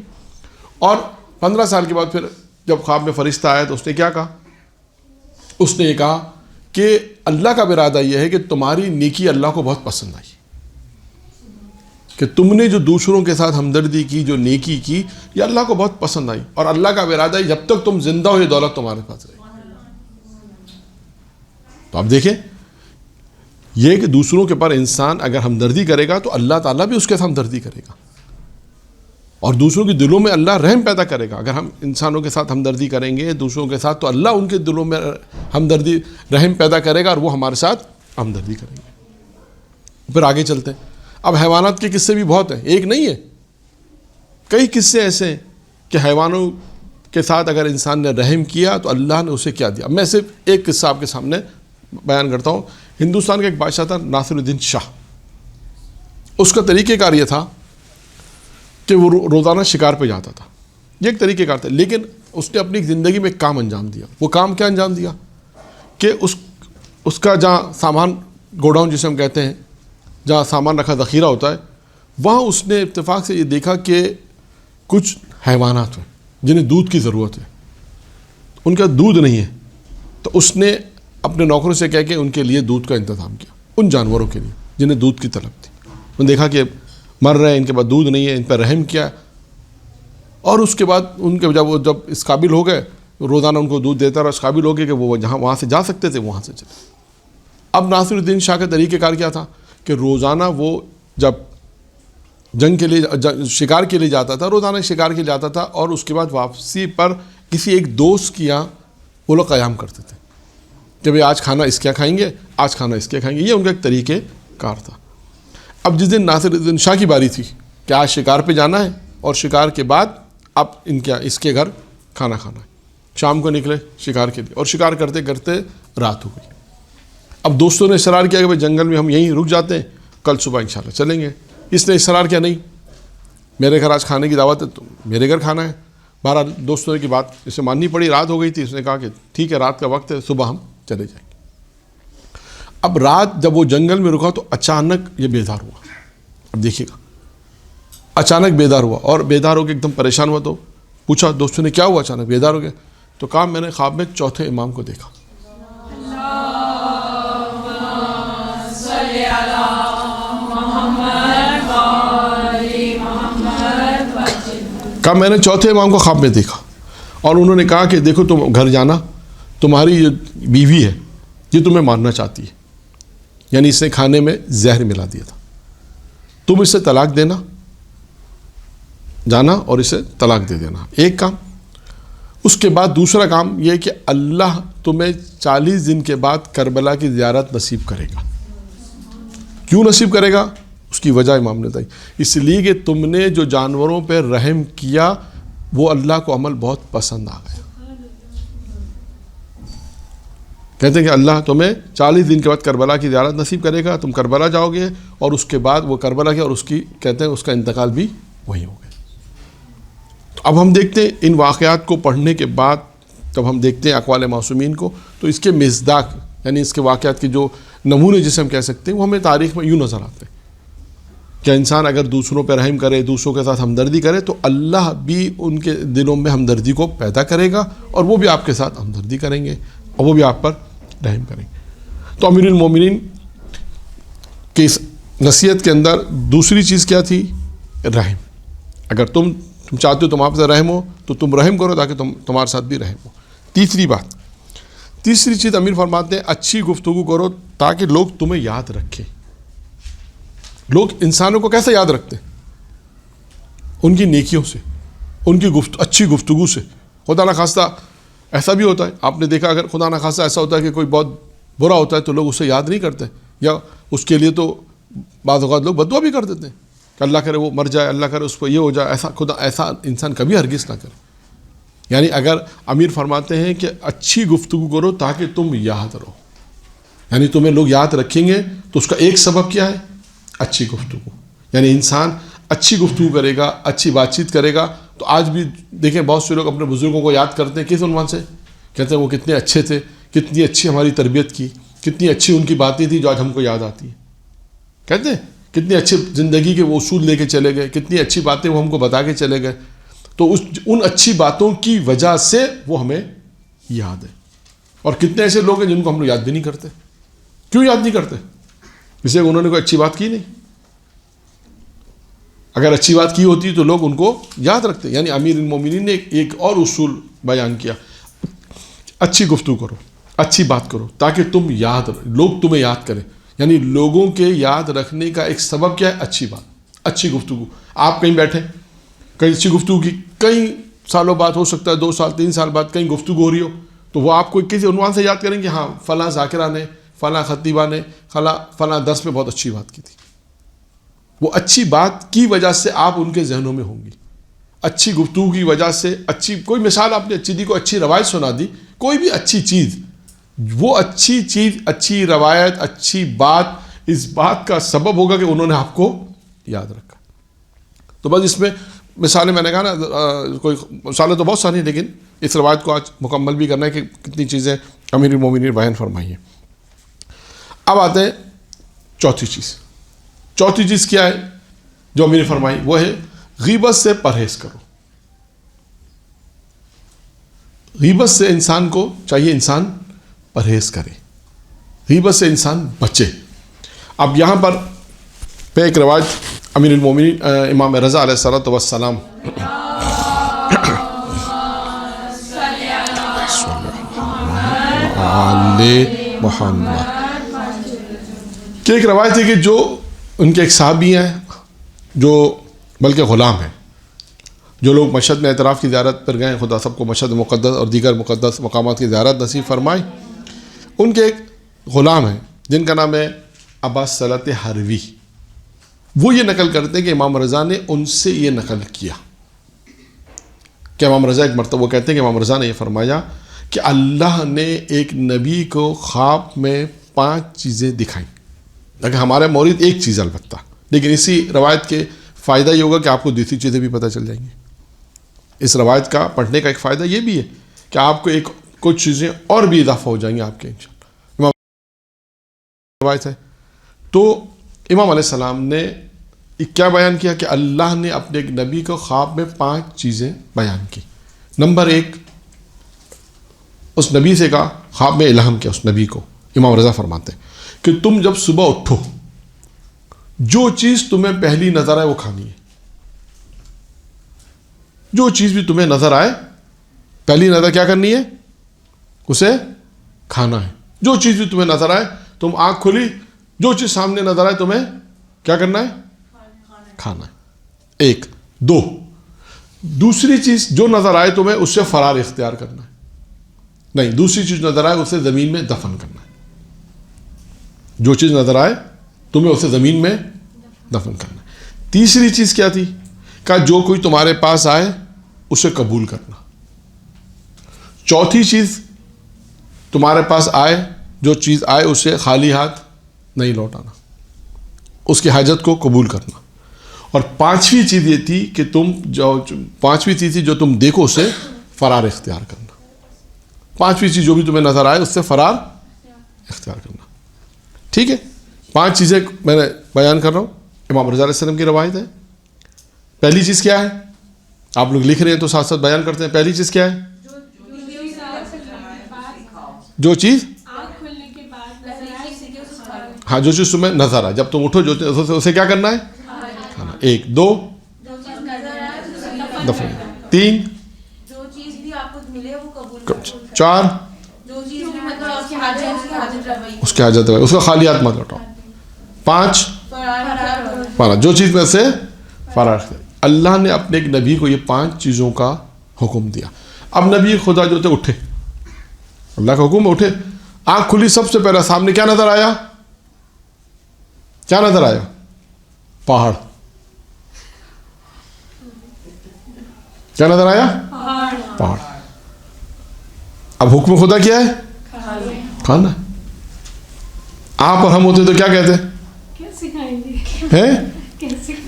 اور 15 سال کے بعد پھر جب خواب میں فرشتہ آیا تو اس نے کیا کہا؟ اس نے یہ کہا کہ اللہ کا ارادہ یہ ہے کہ تمہاری نیکی اللہ کو بہت پسند آئی، کہ تم نے جو دوسروں کے ساتھ ہمدردی کی، جو نیکی کی، یہ اللہ کو بہت پسند آئی، اور اللہ کا ارادہ ہے جب تک تم زندہ ہو یہ دولت تمہارے پاس رہے گی. تو آپ دیکھیں یہ کہ دوسروں کے پر انسان اگر ہمدردی کرے گا تو اللہ تعالیٰ بھی اس کے ساتھ ہمدردی کرے گا، اور دوسروں کے دلوں میں اللہ رحم پیدا کرے گا. اگر ہم انسانوں کے ساتھ ہمدردی کریں گے دوسروں کے ساتھ، تو اللہ ان کے دلوں میں ہمدردی رحم پیدا کرے گا، اور وہ ہمارے ساتھ ہمدردی کریں گے. پھر آگے چلتے ہیں. اب حیوانات کے قصے بھی بہت ہیں، ایک نہیں ہے، کئی قصے ایسے ہیں کہ حیوانوں کے ساتھ اگر انسان نے رحم کیا تو اللہ نے اسے کیا دیا. میں صرف ایک قصہ آپ کے سامنے بیان کرتا ہوں. ہندوستان کا ایک بادشاہ تھا ناصر الدین شاہ. اس کا طریقہ کار یہ تھا کہ وہ روزانہ شکار پہ جاتا تھا. یہ ایک طریقہ کار تھا، لیکن اس نے اپنی زندگی میں ایک کام انجام دیا. وہ کام کیا انجام دیا کہ اس کا جہاں سامان گوڈاؤن جسے ہم کہتے ہیں، جہاں سامان رکھا ذخیرہ ہوتا ہے، وہاں اس نے اتفاق سے یہ دیکھا کہ کچھ حیوانات ہیں جنہیں دودھ کی ضرورت ہے، ان کا دودھ نہیں ہے. تو اس نے اپنے نوکروں سے کہہ کے ان کے لیے دودھ کا انتظام کیا، ان جانوروں کے لیے جنہیں دودھ کی طلب تھی. انہوں نے دیکھا کہ مر رہے ہیں، ان کے بعد دودھ نہیں ہے، ان پر رحم کیا، اور اس کے بعد ان کے جب اس قابل ہو گئے، روزانہ ان کو دودھ دیتا رہا، اس قابل ہو گئے کہ وہ وہاں سے جا سکتے تھے، وہاں سے چلے. اب ناصر الدین شاہ کا طریقہ کار کیا تھا کہ روزانہ وہ جب جنگ کے لیے شکار کے لیے جاتا تھا، روزانہ شکار کے لیے جاتا تھا، اور اس کے بعد واپسی پر کسی ایک دوست کی یہاں وہ لوگ قیام کرتے تھے کہ بھئی آج کھانا اس کے کھائیں گے، آج کھانا اس کے کھائیں گے. یہ ان کا ایک طریقہ کار تھا. اب جس دن ناصر الدین شاہ کی باری تھی کہ آج شکار پہ جانا ہے، اور شکار کے بعد اب اس کے گھر کھانا کھانا ہے، شام کو نکلے شکار کے لیے، اور شکار کرتے کرتے رات ہو گئی. اب دوستوں نے اصرار کیا کہ بھئی جنگل میں ہم یہیں رک جاتے ہیں، کل صبح انشاءاللہ چلیں گے. اس نے اصرار کیا نہیں، میرے گھر آج کھانے کی دعوت ہے تو میرے گھر کھانا ہے. بہرحال دوستوں کی بات اسے ماننی پڑی. رات ہو گئی تھی، اس نے کہا کہ ٹھیک ہے رات کا وقت ہے، صبح ہم چلے جائیں گے. اب رات جب وہ جنگل میں رکا تو اچانک یہ بیدار ہوا. اب دیکھیے گا، اچانک بیدار ہوا، اور بیدار ہو کے ایک دم پریشان ہوا. تو پوچھا دوستوں نے کیا ہوا اچانک بیدار ہو گیا؟ تو کہا میں نے خواب میں چوتھے امام کو دیکھا. کہا میں نے چوتھے امام کو خواب میں دیکھا، اور انہوں نے کہا کہ دیکھو تم گھر جانا، تمہاری یہ بیوی ہے یہ تمہیں مارنا چاہتی ہے، یعنی اس نے کھانے میں زہر ملا دیا تھا، تم اسے طلاق دینا، جانا اور اسے طلاق دے دینا، ایک کام۔ اس کے بعد دوسرا کام یہ کہ اللہ تمہیں 40 دن کے بعد کربلا کی زیارت نصیب کرے گا۔ کیوں نصیب کرے گا؟ اس کی وجہ امام نے بتائی، اس لیے کہ تم نے جو جانوروں پہ رحم کیا وہ اللہ کو عمل بہت پسند آ گیا۔ کہتے ہیں کہ اللہ تمہیں 40 دن کے بعد کربلا کی زیارت نصیب کرے گا، تم کربلا جاؤ گے، اور اس کے بعد وہ کربلا کیا، اور اس کی کہتے ہیں اس کا انتقال بھی وہی ہو گیا۔ تو اب ہم دیکھتے ہیں ان واقعات کو پڑھنے کے بعد جب ہم دیکھتے ہیں اقوال معصومین کو، تو اس کے مصداق یعنی اس کے واقعات کے جو نمونے جسے ہم کہہ سکتے ہیں وہ ہمیں تاریخ میں یوں نظر آتے ہیں کہ انسان اگر دوسروں پہ رحم کرے، دوسروں کے ساتھ ہمدردی کرے تو اللہ بھی ان کے دلوں میں ہمدردی کو پیدا کرے گا، اور وہ بھی آپ کے ساتھ ہمدردی کریں گے اور وہ بھی آپ پر رحم کریں گے۔ تو امیر المومنین کی اس نصیحت کے اندر دوسری چیز کیا تھی؟ رحم۔ اگر تم چاہتے ہو تم آپ سے رحم ہو تو تم رحم کرو تاکہ تمہارے ساتھ بھی رحم ہو۔ تیسری چیز امیر فرماتے ہیں اچھی گفتگو کرو تاکہ لوگ تمہیں یاد رکھیں۔ لوگ انسانوں کو کیسے یاد رکھتے ہیں؟ ان کی نیکیوں سے، ان کی اچھی گفتگو سے۔ خدا نہ خواستہ ایسا بھی ہوتا ہے، آپ نے دیکھا اگر خدا نہ خواستہ ایسا ہوتا ہے کہ کوئی بہت برا ہوتا ہے تو لوگ اسے یاد نہیں کرتے، یا اس کے لیے تو بعض اوقات لوگ بددعا بھی کر دیتے ہیں کہ اللہ کرے وہ مر جائے، اللہ کرے اس پہ یہ ہو جائے، ایسا انسان کبھی ہرگز نہ کرے۔ یعنی اگر امیر فرماتے ہیں کہ اچھی گفتگو کرو تاکہ تم یاد رہو، یعنی تمہیں لوگ یاد رکھیں گے تو اس کا ایک سبب کیا ہے؟ اچھی گفتگو۔ یعنی انسان اچھی گفتگو کرے گا، اچھی بات چیت کرے گا تو آج بھی دیکھیں بہت سے لوگ اپنے بزرگوں کو یاد کرتے ہیں کس عنوان سے؟ کہتے ہیں وہ کتنے اچھے تھے، کتنی اچھی ہماری تربیت کی، کتنی اچھی ان کی باتیں تھیں جو آج ہم کو یاد آتی ہیں۔ کہتے ہیں کتنی اچھی زندگی کے وہ اصول لے کے چلے گئے، کتنی اچھی باتیں وہ ہم کو بتا کے چلے گئے، تو ان اچھی باتوں کی وجہ سے وہ ہمیں یاد ہے۔ اور کتنے ایسے لوگ ہیں جن کو ہم لوگ یاد بھی نہیں کرتے۔ کیوں یاد نہیں کرتے؟ اس لیے انہوں نے کوئی اچھی بات کی نہیں۔ اگر اچھی بات کی ہوتی تو لوگ ان کو یاد رکھتے۔ یعنی امیر المومنین نے ایک اور اصول بیان کیا، اچھی گفتگو کرو، اچھی بات کرو تاکہ تم لوگ تمہیں یاد کریں۔ یعنی لوگوں کے یاد رکھنے کا ایک سبب کیا ہے؟ اچھی بات، اچھی گفتگو۔ آپ کہیں بیٹھے، کہیں اچھی گفتگو کی، کئی سالوں بعد، ہو سکتا ہے 2 سال 3 سال بعد کہیں گفتگو ہو رہی ہو تو وہ آپ کو کسی عنوان سے یاد کریں گے، ہاں فلاں ذاکرہ نے، فلاں خطیبہ نے فلاں درس میں بہت اچھی بات کی تھی۔ وہ اچھی بات کی وجہ سے آپ ان کے ذہنوں میں ہوں گی، اچھی گفتگو کی وجہ سے۔ کوئی مثال آپ نے اچھی دی، کوئی اچھی روایت سنا دی، کوئی بھی اچھی چیز، وہ اچھی چیز، اچھی روایت، اچھی بات اس بات کا سبب ہوگا کہ انہوں نے آپ کو یاد رکھا۔ تو بس اس میں مثالیں میں نے کہا نا، کوئی مثالیں تو بہت ساری ہیں، لیکن اس روایت کو آج مکمل بھی کرنا ہے کہ کتنی چیزیں امیر المومنین بیان فرمائی ہیں۔ اب آتے ہیں چوتھی چیز کیا ہے جو امیر نے فرمائی؟ وہ ہے غیبت سے پرہیز کرو۔ غیبت سے انسان کو چاہیے انسان پرہیز کرے، غیبت سے انسان بچے۔ اب یہاں پر ایک روایت امیر المومنین امام رضا علیہ الصلوۃ والسلام محمد کہ ایک روایت ہے کہ جو ان کے ایک صحابی ہیں، جو بلکہ غلام ہیں، جو لوگ مشہد میں اعتراف کی زیارت پر گئے، خدا سب کو مشہد مقدس اور دیگر مقدس مقامات کی زیارت نصیب فرمائے۔ ان کے ایک غلام ہیں جن کا نام ہے ابا صلت حروی۔ وہ یہ نقل کرتے ہیں کہ امام رضا نے ان سے یہ نقل کیا کہ امام رضا ایک مرتبہ، وہ کہتے ہیں کہ امام رضا نے یہ فرمایا کہ اللہ نے ایک نبی کو خواب میں 5 چیزیں دکھائیں۔ لیکن ہمارے مورد ایک چیز البتہ، لیکن اسی روایت کے فائدہ یہ ہوگا کہ آپ کو دوسری چیزیں بھی پتہ چل جائیں گی۔ اس روایت کا پڑھنے کا ایک فائدہ یہ بھی ہے کہ آپ کو کچھ چیزیں اور بھی اضافہ ہو جائیں گی آپ کے انشاءاللہ۔ روایت ہے تو امام علیہ السلام نے کیا بیان کیا کہ اللہ نے اپنے ایک نبی کو خواب میں 5 چیزیں بیان کی۔ نمبر 1، اس نبی سے کہا، خواب میں الہام کیا اس نبی کو، امام رضا فرماتے ہیں کہ تم جب صبح اٹھو جو چیز تمہیں پہلی نظر آئے وہ کھانی ہے، جو چیز بھی تمہیں نظر آئے پہلی نظر کیا کرنی ہے؟ اسے کھانا ہے. جو چیز بھی تمہیں نظر آئے, تم آنکھ کھلی, جو چیز سامنے نظر آئے تمہیں کیا کرنا ہے؟ کھانا ہے. ایک. دو, دوسری چیز جو نظر آئے تمہیں اس سے فرار اختیار کرنا ہے. نہیں, دوسری چیز نظر آئے اسے زمین میں دفن کرنا ہے. جو چیز نظر آئے تمہیں اسے زمین میں دفن کرنا ہے. تیسری چیز کیا تھی؟ کہ جو کوئی تمہارے پاس آئے اسے قبول کرنا. چوتھی چیز, تمہارے پاس آئے, جو چیز آئے اسے خالی ہاتھ نہیں لوٹانا, اس کی حاجت کو قبول کرنا. اور پانچویں چیز یہ تھی کہ پانچویں چیز تھی جو تم دیکھو اسے فرار اختیار کرنا. پانچویں چیز جو بھی تمہیں نظر آئے اس سے فرار اختیار کرنا. ٹھیک ہے, 5 چیزیں میں نے بیان کر رہا ہوں, امام رضا علیہ السلام کی روایت ہے. پہلی چیز کیا ہے؟ آپ لوگ لکھ رہے ہیں تو ساتھ ساتھ بیان کرتے ہیں. پہلی چیز کیا ہے؟ جو چیز ہاں, جو چیز تمہیں نظر آئے, جب تم اٹھو جو اسے کیا کرنا ہے؟ کھانا. 1. 2 دفن. 3 4 اس کی حاجت ہے, اس کا خالی ہاتھ مت لوٹاؤ. 5 فرار, جو چیز میں سے فرار. اللہ نے اپنے ایک نبی کو یہ 5 چیزوں کا حکم دیا. اب نبی خدا جو تھے اٹھے, اللہ کا حکم اٹھے, آنکھ کھلی, سب سے پہلا سامنے کیا نظر آیا؟ کیا نظر آیا؟ پہاڑ. کیا نظر آیا؟ پہاڑ. اب حکم خدا کیا ہے؟ کھانا. آپ اور ہم ہوتے تو کیا کہتے ہیں؟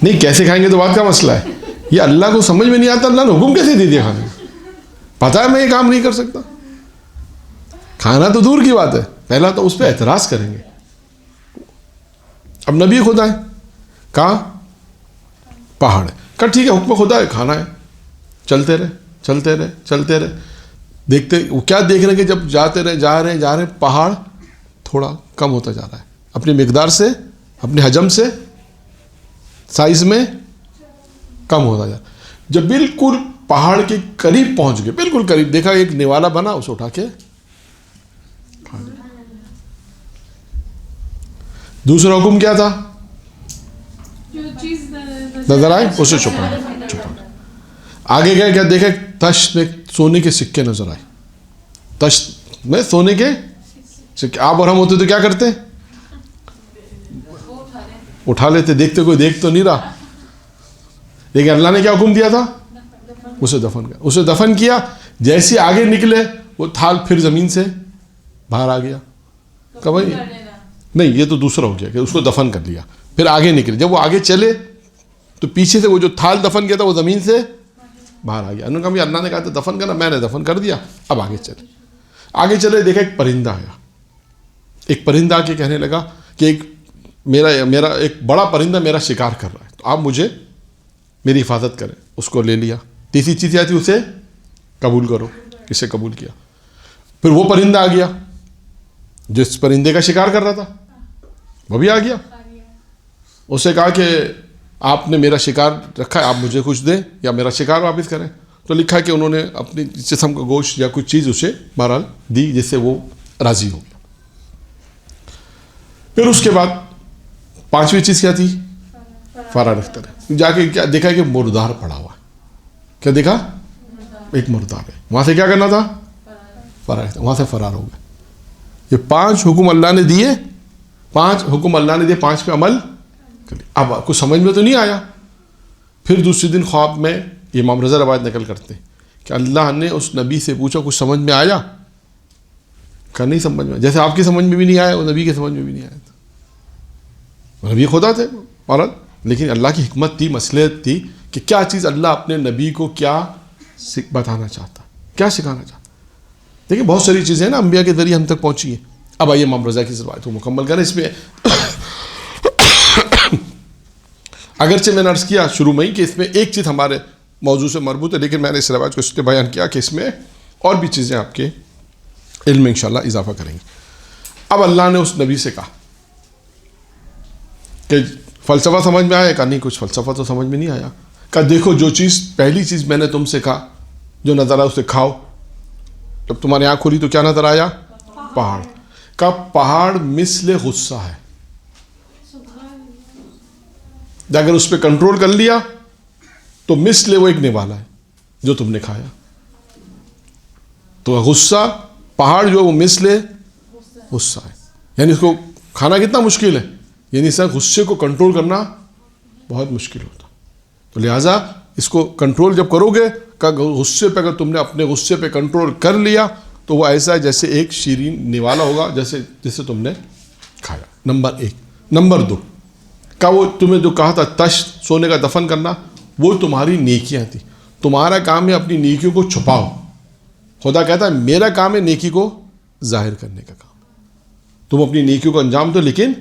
نہیں, کیسے کھائیں گے تو بات کا مسئلہ ہے. یہ اللہ کو سمجھ میں نہیں آتا, اللہ نے حکم کیسے دے دیا کھانے کا؟ پتا ہے میں یہ کام نہیں کر سکتا. کھانا تو دور کی بات ہے, پہلا تو اس پہ اعتراض کریں گے. اب نبی خدا ہے, کہاں؟ پہاڑ ہے. کہا ٹھیک ہے, حکم خدا ہے, کھانا ہے. چلتے رہے چلتے رہے چلتے رہے, دیکھتے وہ کیا دیکھ رہے ہیں کہ جب جاتے رہے جا رہے ہیں پہاڑ تھوڑا کم ہوتا جا رہا ہے, اپنی مقدار سے, اپنے حجم سے, سائز میں کم ہوتا جا رہا ہے. جب بالکل پہاڑ کے قریب پہنچ گئے, بالکل قریب, دیکھا ایک نوالا بنا, اسے اٹھا کے. دوسرا حکم کیا تھا؟ نظر آئے اسے چھپانا. آگے گئے, کیا دیکھا؟ تشت میں سونے کے سکے نظر آئے. تشت میں سونے کے سکے. آپ اور ہم ہوتے تو کیا کرتے؟ اٹھا لیتے, دیکھتے کوئی دیکھ تو نہیں رہا. لیکن اللہ نے کیا حکم دیا تھا؟ اسے دفن کیا. اسے دفن کیا, جیسے آگے نکلے وہ تھال پھر زمین سے باہر آ گیا. کہ بھائی نہیں, یہ تو دوسرا ہو گیا کہ اس کو دفن کر لیا. پھر آگے نکلے, جب وہ آگے چلے تو پیچھے سے وہ جو تھال دفن کیا تھا وہ زمین سے باہر آ گیا. انہوں نے کہا اللہ نے کہا تھا دفن کرنا, میں نے دفن کر دیا, اب آگے چلے. آگے چلے, دیکھا ایک پرندہ آیا. ایک پرندہ آ کے کہنے لگا کہ میرا ایک بڑا پرندہ میرا شکار کر رہا ہے, تو آپ مجھے میری حفاظت کریں. اس کو لے لیا. تیسری چیز کیا تھی؟ اسے قبول کرو. کسے قبول کیا؟ پھر وہ پرندہ آ گیا جس پرندے کا شکار کر رہا تھا, وہ بھی آ گیا. اس سے کہا کہ آپ نے میرا شکار رکھا ہے, آپ مجھے کچھ دیں یا میرا شکار واپس کریں. تو لکھا کہ انہوں نے اپنی جسم کا گوشت یا کچھ چیز اسے بہرحال دی, جس سے وہ راضی ہو گیا. پھر اس کے بعد 5ویں چیز کیا تھی؟ فرار اختیار. جا کے کیا دیکھا کہ مردار پڑا ہوا ہے. کیا دیکھا؟ ایک مردار ہے. وہاں سے کیا کرنا تھا؟ فرار اختیار. وہاں سے فرار ہو گیا. یہ 5 حکم اللہ نے دیے, 5 حکم اللہ نے دیے, 5 پہ عمل کر لیا. اب کچھ سمجھ میں تو نہیں آیا. پھر دوسرے دن خواب میں امام رضا روایت نقل کرتے ہیں کہ اللہ نے اس نبی سے پوچھا کچھ سمجھ میں آیا؟ کہ نہیں سمجھ میں. جیسے آپ کی سمجھ میں بھی نہیں آیا, وہ نبی کی سمجھ میں بھی نہیں آیا تھا. نبی خدا تھے عورت, لیکن اللہ کی حکمت تھی, مصلحت تھی کہ کیا چیز اللہ اپنے نبی کو کیا بتانا چاہتا, کیا سکھانا چاہتا. دیکھیں بہت ساری چیزیں ہیں نا انبیاء کے ذریعے ہم تک پہنچی ہیں. اب آئیے امام رضا کی روایت کو مکمل کریں. اس میں اگرچہ میں نے عرض کیا شروع میں ہی کہ اس میں ایک چیز ہمارے موضوع سے مربوط ہے, لیکن میں نے اس روایت کو اس لیے بیان کیا کہ اس میں اور بھی چیزیں آپ کے علم میں انشاءاللہ اضافہ کریں گے. اب اللہ نے اس نبی سے کہا کہ فلسفہ سمجھ میں آیا؟ کہ نہیں, کچھ فلسفہ تو سمجھ میں نہیں آیا. کہ دیکھو جو چیز, پہلی چیز میں نے تم سے کہا جو نظر آئے اسے کھاؤ, جب تمہاری آنکھ کھلی تو کیا نظر آیا؟ پہاڑ کا پہاڑ مثل غصہ ہے. اگر اس پہ کنٹرول کر لیا تو مثل وہ ایک نوالا ہے جو تم نے کھایا. تو غصہ پہاڑ جو وہ مثل غصہ ہے، یعنی اس کو کھانا کتنا مشکل ہے، یعنی سر غصے کو کنٹرول کرنا بہت مشکل ہوتا. تو لہٰذا اس کو کنٹرول جب کرو گے کہ غصے پہ، اگر تم نے اپنے غصے پہ کنٹرول کر لیا تو وہ ایسا ہے جیسے ایک شیرین نوالا ہوگا جیسے تم نے کھایا. نمبر 1. نمبر 2 کا وہ تمہیں جو کہا تھا تش سونے کا دفن کرنا، وہ تمہاری نیکیاں تھیں. تمہارا کام ہے اپنی نیکیوں کو چھپاؤ. خدا کہتا ہے میرا کام ہے نیکی کو ظاہر کرنے کا کام. تم اپنی نیکیوں کو انجام دو لیکن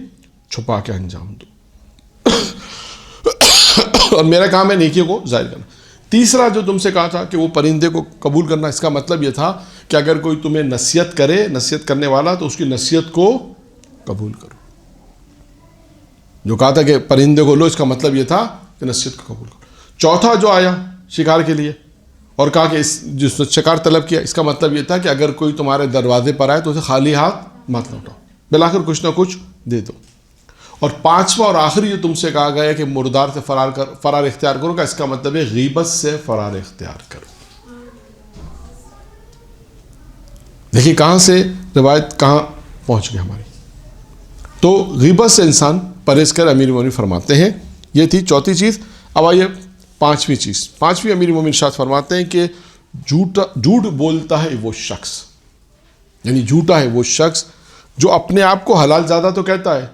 چھپا کے انجام دو. اور میرا کام ہے نیکیوں کو ظاہر کرنا. تیسرا جو تم سے کہا تھا کہ وہ پرندے کو قبول کرنا، اس کا مطلب یہ تھا کہ اگر کوئی تمہیں نصیحت کرے، نصیحت کرنے والا، تو اس کی نصیحت کو قبول کرو. جو کہا تھا کہ پرندے کو لو، اس کا مطلب یہ تھا کہ نصیحت کو قبول کرو. چوتھا جو آیا شکار کے لیے اور کہا کہ جس نے شکار طلب کیا، اس کا مطلب یہ تھا کہ اگر کوئی تمہارے دروازے پر آئے تو اسے خالی ہاتھ مت لوٹاؤ، بالآخر کچھ نہ کچھ دے دو. اور پانچواں اور آخری جو تم سے کہا گیا ہے کہ مردار سے فرار اختیار کرو کا، اس کا مطلب ہے غیبت سے فرار اختیار کرو. دیکھیے کہاں سے روایت کہاں پہنچ گئی ہماری. تو غیبت سے انسان پرہیز کر، امیر مومنین فرماتے ہیں. یہ تھی چوتھی چیز. اب آئیے پانچویں چیز. پانچویں امیر مومنین ارشاد فرماتے ہیں کہ جھوٹ بولتا ہے وہ شخص، یعنی جھوٹا ہے وہ شخص جو اپنے آپ کو حلال زادہ تو کہتا ہے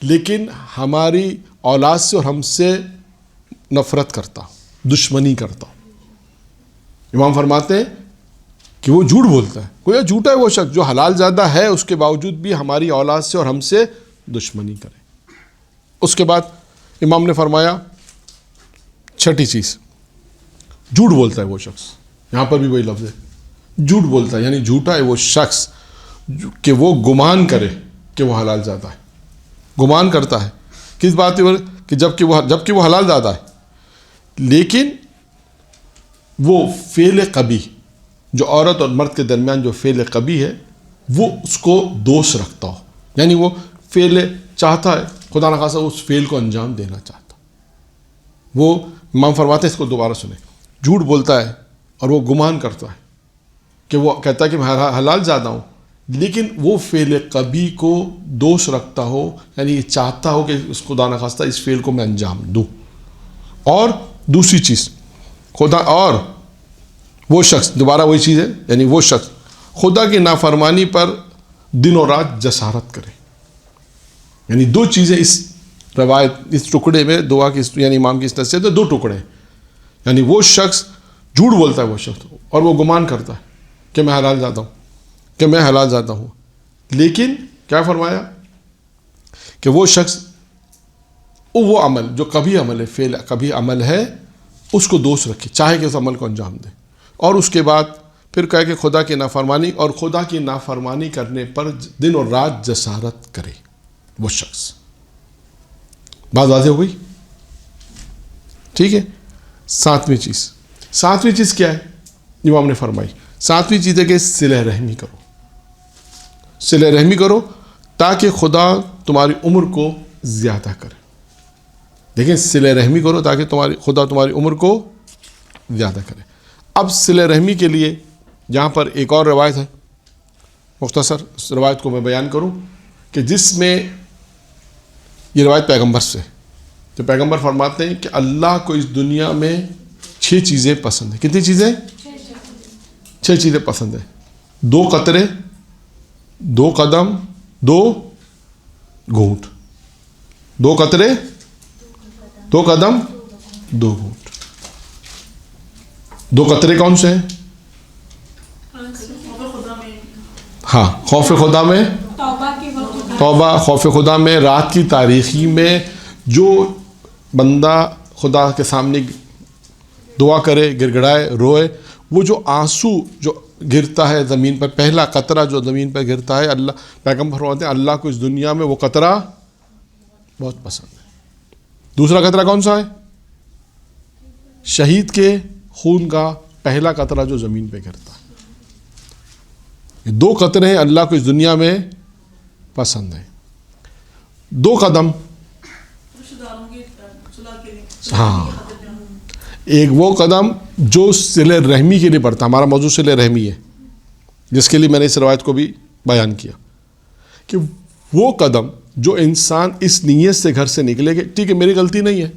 لیکن ہماری اولاد سے اور ہم سے نفرت کرتا، دشمنی کرتا. امام فرماتے ہیں کہ وہ جھوٹ بولتا ہے. کوئی جھوٹا ہے وہ شخص جو حلال زادہ ہے اس کے باوجود بھی ہماری اولاد سے اور ہم سے دشمنی کرے. اس کے بعد امام نے فرمایا چھٹی چیز، جھوٹ بولتا ہے وہ شخص. یہاں پر بھی وہی لفظ ہے، جھوٹ بولتا ہے، یعنی جھوٹا ہے وہ شخص کہ وہ گمان کرے کہ وہ حلال زادہ ہے. گمان کرتا ہے کس بات پر؟ کہ جبکہ وہ حلال زادہ ہے لیکن وہ فعل قبیح، جو عورت اور مرد کے درمیان جو فعل قبیح ہے وہ اس کو دوست رکھتا ہو، یعنی وہ فعل چاہتا ہے، خدا نخواستہ اس فعل کو انجام دینا چاہتا. وہ امام فرماتے ہیں، اس کو دوبارہ سنیں، جھوٹ بولتا ہے اور وہ گمان کرتا ہے کہ وہ کہتا ہے کہ میں حلال زادہ ہوں لیکن وہ فعل قبیح کو دوست رکھتا ہو، یعنی یہ چاہتا ہو کہ اس خدا نخواستہ اس فعل کو میں انجام دوں. اور دوسری چیز اور وہ شخص، دوبارہ وہی چیز ہے، یعنی وہ شخص خدا کی نافرمانی پر دن اور رات جسارت کرے. یعنی دو چیزیں اس روایت، اس ٹکڑے میں دعا کی، یعنی امام کی اس نصیحت میں دو ٹکڑے ہیں. یعنی وہ شخص جھوٹ بولتا ہے وہ شخص اور وہ گمان کرتا ہے کہ میں حلال زادہ ہوں، کہ میں حلال زادہ ہوں، لیکن کیا فرمایا کہ وہ شخص وہ عمل جو کبھی عمل ہے، فعل کبھی عمل ہے، اس کو دوست رکھے، چاہے کہ اس عمل کو انجام دے. اور اس کے بعد پھر کہے کہ خدا کی نافرمانی، اور خدا کی نافرمانی کرنے پر دن اور رات جسارت کرے وہ شخص. بات واضح ہو گئی؟ ٹھیک ہے. ساتویں چیز کیا ہے امام نے فرمائی؟ ساتویں چیز ہے کہ صلہ رحمی کرو. صلہ رحمی کرو تاکہ خدا تمہاری عمر کو زیادہ کرے. دیکھیں، صلہ رحمی کرو تاکہ خدا تمہاری عمر کو زیادہ کرے. اب صلہ رحمی کے لیے جہاں پر ایک اور روایت ہے، مختصر اس روایت کو میں بیان کروں کہ جس میں یہ روایت پیغمبر سے، تو پیغمبر فرماتے ہیں کہ اللہ کو اس دنیا میں 6 چیزیں پسند ہیں. کتنی چیزیں؟ 6 چیزیں پسند ہیں. 2 قطرے، 2 قدم، 2 گھونٹ. 2 قطرے، 2 قدم، 2 گھونٹ. 2 قطرے کون سے ہیں؟ ہاں، خوف خدا میں توبہ، خوف خدا میں، رات کی تاریکی میں جو بندہ خدا کے سامنے دعا کرے، گڑ گڑائے، روئے، وہ جو آنسو جو گرتا ہے زمین پر، پہلا قطرہ جو زمین پر گرتا ہے، اللہ پیغمبر فرماتے ہیں اللہ کو اس دنیا میں وہ قطرہ بہت پسند ہے. دوسرا قطرہ کون سا ہے؟ شہید کے خون کا پہلا قطرہ جو زمین پہ گرتا ہے. یہ 2 قطرے ہیں اللہ کو اس دنیا میں پسند ہیں. 2 قدم. ہاں، ایک وہ قدم جو صلہ رحمی کے لیے پڑتا. ہمارا موضوع صلہ رحمی ہے، جس کے لیے میں نے اس روایت کو بھی بیان کیا کہ وہ قدم جو انسان اس نیت سے گھر سے نکلے کہ ٹھیک ہے میری غلطی نہیں ہے،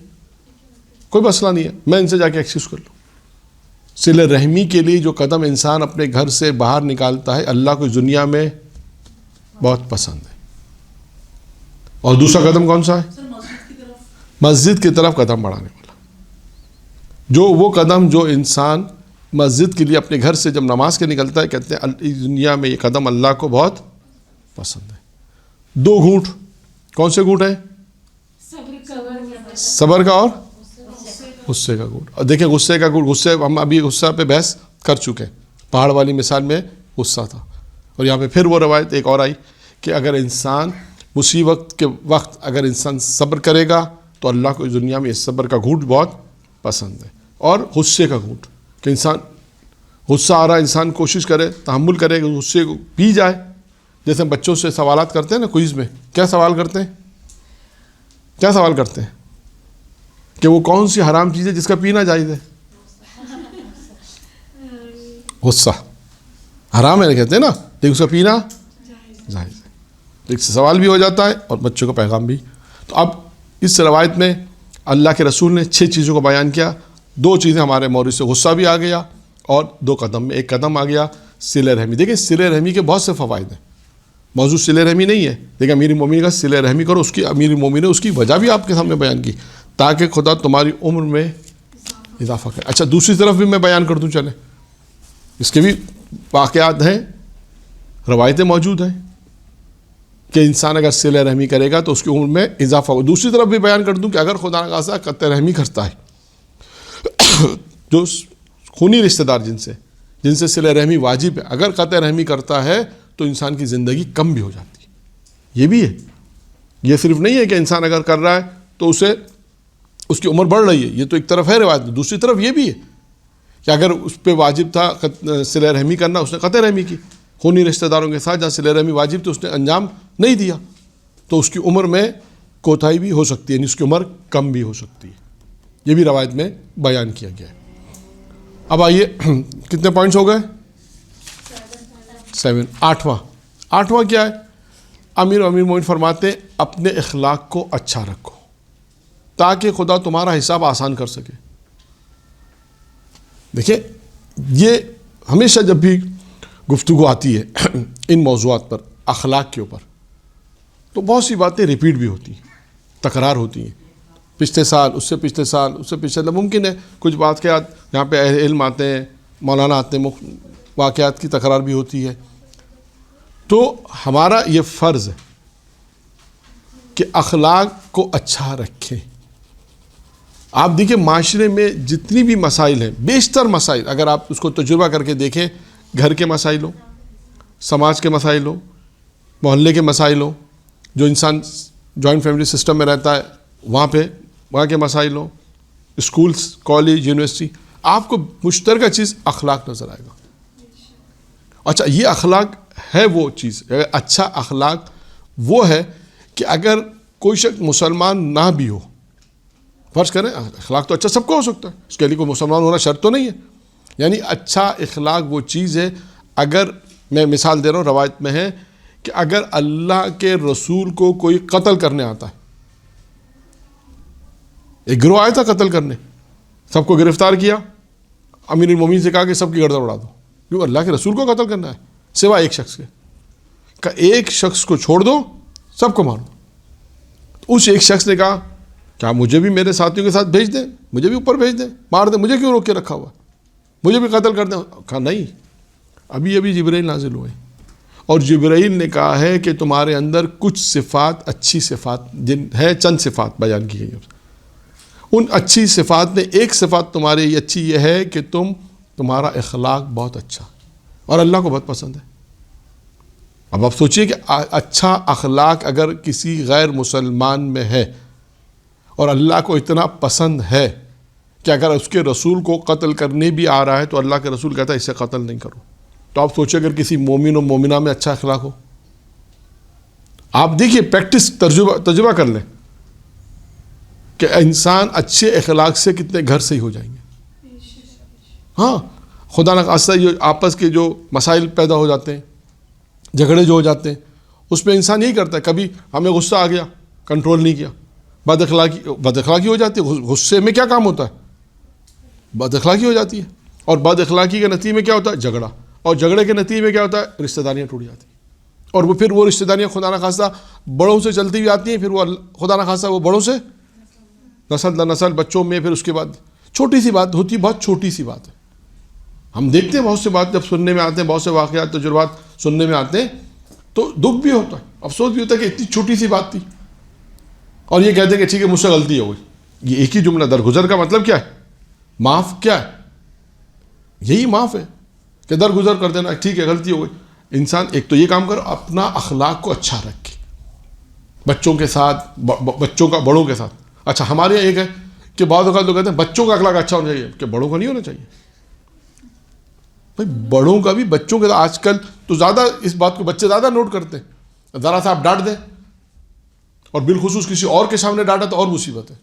کوئی مسئلہ نہیں ہے، میں ان سے جا کے ایکسکیوز کر لوں. صلہ رحمی کے لیے جو قدم انسان اپنے گھر سے باہر نکالتا ہے اللہ کو اس دنیا میں بہت پسند ہے. اور دوسرا قدم کون سا ہے؟ مسجد کی طرف قدم بڑھانے والا. جو وہ قدم جو انسان مسجد کے لیے اپنے گھر سے جب نماز کے نکلتا ہے، کہتے ہیں اس دنیا میں یہ قدم اللہ کو بہت پسند ہے. 2 گھونٹ. کون سے گھونٹ ہیں؟ صبر کا اور غصے کا گھونٹ. اور دیکھیں غصے کا گھونٹ، غصے ہم ابھی غصہ پہ بحث کر چکے ہیں. پہاڑ والی مثال میں غصہ تھا، اور یہاں پہ پھر وہ روایت ایک اور آئی کہ اگر انسان مصیبت کے وقت اگر انسان صبر کرے گا تو اللہ کو اس دنیا میں اس صبر کا گھونٹ بہت پسند ہے. اور غصے کا گھونٹ کہ انسان غصہ آ رہا ہے، انسان کوشش کرے تحمل کرے کہ غصے کو پی جائے. جیسے ہم بچوں سے سوالات کرتے ہیں نا کوئز میں، کیا سوال کرتے ہیں؟ کیا سوال کرتے ہیں کہ وہ کون سی حرام چیز ہے جس کا پینا جائز ہے؟ غصہ حرام ہے کہتے ہیں نا، لیکن اس کا پینا جائز ہے. ایک سوال بھی ہو جاتا ہے اور بچوں کا پیغام بھی. تو اب اس روایت میں اللہ کے رسول نے 6 چیزوں کو بیان کیا. 2 چیزیں ہمارے مورد سے غصہ بھی آ گیا، اور 2 قدم میں ایک قدم آ گیا صلہ رحمی. دیکھیں صلہ رحمی کے بہت سے فوائد ہیں. موضوع صلہ رحمی نہیں ہے، لیکن امیر المومنین کا صلہ رحمی کرو. اس کی امیر المومنین نے اس کی وجہ بھی آپ کے سامنے بیان کی تاکہ خدا تمہاری عمر میں اضافہ کرے. اچھا دوسری طرف بھی میں بیان کر دوں، چلیں اس کے بھی واقعات ہیں، روایتیں موجود ہیں کہ انسان اگر صلہ رحمی کرے گا تو اس کی عمر میں اضافہ ہو. دوسری طرف بھی بیان کر دوں کہ اگر خدا نخواستہ قطع رحمی کرتا ہے، جو خونی رشتہ دار جن سے صلہ رحمی واجب ہے، اگر قطع رحمی کرتا ہے تو انسان کی زندگی کم بھی ہو جاتی ہے. یہ بھی ہے، یہ صرف نہیں ہے کہ انسان اگر کر رہا ہے تو اس کی عمر بڑھ رہی ہے. یہ تو ایک طرف ہے روایت. دوسری طرف یہ بھی ہے کہ اگر اس پہ واجب تھا صلہ رحمی کرنا، اس نے قطع رحمی کی خونی رشتہ داروں کے ساتھ، جہاں صلہ رحمی واجب تھی اس نے انجام نہیں دیا، تو اس کی عمر میں کوتاہی بھی ہو سکتی ہے، یعنی اس کی عمر کم بھی ہو سکتی ہے. یہ بھی روایت میں بیان کیا گیا ہے. اب آئیے کتنے پوائنٹس ہو گئے؟ 7. آٹھواں کیا ہے؟ امیر مومنین فرماتے ہیں اپنے اخلاق کو اچھا رکھو تاکہ خدا تمہارا حساب آسان کر سکے. دیکھیں یہ ہمیشہ جب بھی گفتگو آتی ہے ان موضوعات پر، اخلاق کے اوپر، تو بہت سی باتیں ریپیٹ بھی ہوتی ہیں، تکرار ہوتی ہیں. پچھلے سال، اس سے پچھلے سال، اس سے پچھلے، ممکن ہے کچھ واقعات یہاں پہ اہل علم آتے ہیں، مولانا آتے ہیں، واقعات کی تکرار بھی ہوتی ہے. تو ہمارا یہ فرض ہے کہ اخلاق کو اچھا رکھیں. آپ دیکھیں معاشرے میں جتنی بھی مسائل ہیں، بیشتر مسائل اگر آپ اس کو تجربہ کر کے دیکھیں، گھر کے مسائل ہو، سماج کے مسائل ہو، محلے کے مسائل ہو، جو انسان جوائنٹ فیملی سسٹم میں رہتا ہے وہاں کے مسائل ہو، اسکولز، کالج، یونیورسٹی، آپ کو مشترکہ چیز اخلاق نظر آئے گا. اچھا یہ اخلاق ہے وہ چیز، اچھا اخلاق وہ ہے کہ اگر کوئی شخص مسلمان نہ بھی ہو، فرض کریں اخلاق تو اچھا سب کو ہو سکتا ہے، اس کے لیے کوئی مسلمان ہونا شرط تو نہیں ہے. یعنی اچھا اخلاق وہ چیز ہے، اگر میں مثال دے رہا ہوں، روایت میں ہے کہ اگر اللہ کے رسول کو کوئی قتل کرنے آتا ہے، ایک گروہ آیا تھا قتل کرنے، سب کو گرفتار کیا، امیر المومنین سے کہا کہ سب کی گردن اڑا دو، کیوں؟ اللہ کے رسول کو قتل کرنا ہے، سوا ایک شخص کے، کہ ایک شخص کو چھوڑ دو، سب کو مار دو. اس ایک شخص نے کہا کیا مجھے بھی میرے ساتھیوں کے ساتھ بھیج دیں، مجھے بھی اوپر بھیج دیں، مار دیں، مجھے کیوں روک کے رکھا ہوا، مجھے بھی قتل کر دیں. کہا نہیں، ابھی جبرائیل نازل ہوئے اور جبرائیل نے کہا ہے کہ تمہارے اندر کچھ صفات، اچھی صفات جن ہے، چند صفات بیان کی گئی ہیں، ان اچھی صفات میں ایک صفات تمہاری اچھی یہ ہے کہ تمہارا اخلاق بہت اچھا اور اللہ کو بہت پسند ہے. اب آپ سوچئے کہ اچھا اخلاق اگر کسی غیر مسلمان میں ہے اور اللہ کو اتنا پسند ہے کہ اگر اس کے رسول کو قتل کرنے بھی آ رہا ہے تو اللہ کے رسول کہتا ہے اسے قتل نہیں کرو. تو آپ سوچیں اگر کسی مومن و مومنہ میں اچھا اخلاق ہو. آپ دیکھیے پریکٹس تجربہ کر لیں کہ انسان اچھے اخلاق سے کتنے گھر سے ہی ہو جائیں گے. ہاں خدا نہ خواستہ یہ آپس کے جو مسائل پیدا ہو جاتے ہیں, جھگڑے جو ہو جاتے ہیں, اس میں انسان یہی کرتا ہے, کبھی ہمیں غصہ آ گیا, کنٹرول نہیں کیا, بد اخلاقی ہو جاتی ہے. غصے میں کیا کام ہوتا ہے؟ بد اخلاقی ہو جاتی ہے. اور بد اخلاقی کے نتیجے میں کیا ہوتا ہے؟ جھگڑا. اور جھگڑے کے نتیجے میں کیا ہوتا ہے؟ رشتہ داریاں ٹوٹ جاتی ہیں. اور وہ پھر وہ رشتہ داریاں خدا نہ خواستہ بڑوں سے چلتی ہوئی آتی ہیں, پھر وہ خدا نہ خواستہ وہ بڑوں سے نسل در نسل بچوں میں, پھر اس کے بعد چھوٹی سی بات ہوتی ہے, بہت چھوٹی سی بات ہے. ہم دیکھتے ہیں بہت سے بات جب سننے میں آتے ہیں, بہت سے واقعات تجربات سننے میں آتے ہیں تو دکھ بھی ہوتا ہے, افسوس بھی ہوتا ہے کہ اتنی چھوٹی سی بات تھی, اور یہ کہتے ہیں کہ ٹھیک ہے مجھ سے غلطی ہو گئی. یہ ایک ہی جملہ درگزر کا مطلب کیا ہے؟ معاف. کیا ہے؟ یہی معاف ہے کہ درگزر کر دینا, ٹھیک ہے غلطی ہو گئی. انسان ایک تو یہ کام کرو, اپنا اخلاق کو اچھا رکھے بچوں کے ساتھ, بچوں کا بڑوں کے ساتھ. اچھا ہمارے یہاں ایک ہے کہ بعض اوقات لوگ کہتے ہیں بچوں کا اخلاق اچھا ہونا چاہیے, کہ بڑوں کا نہیں ہونا چاہیے. بھائی بڑوں کا بھی بچوں کے, آج کل تو زیادہ اس بات کو بچے زیادہ نوٹ کرتے ہیں. ذرا سا آپ ڈانٹ دیں, اور بالخصوص کسی اور کے سامنے ڈانٹا تو اور مصیبت ہے.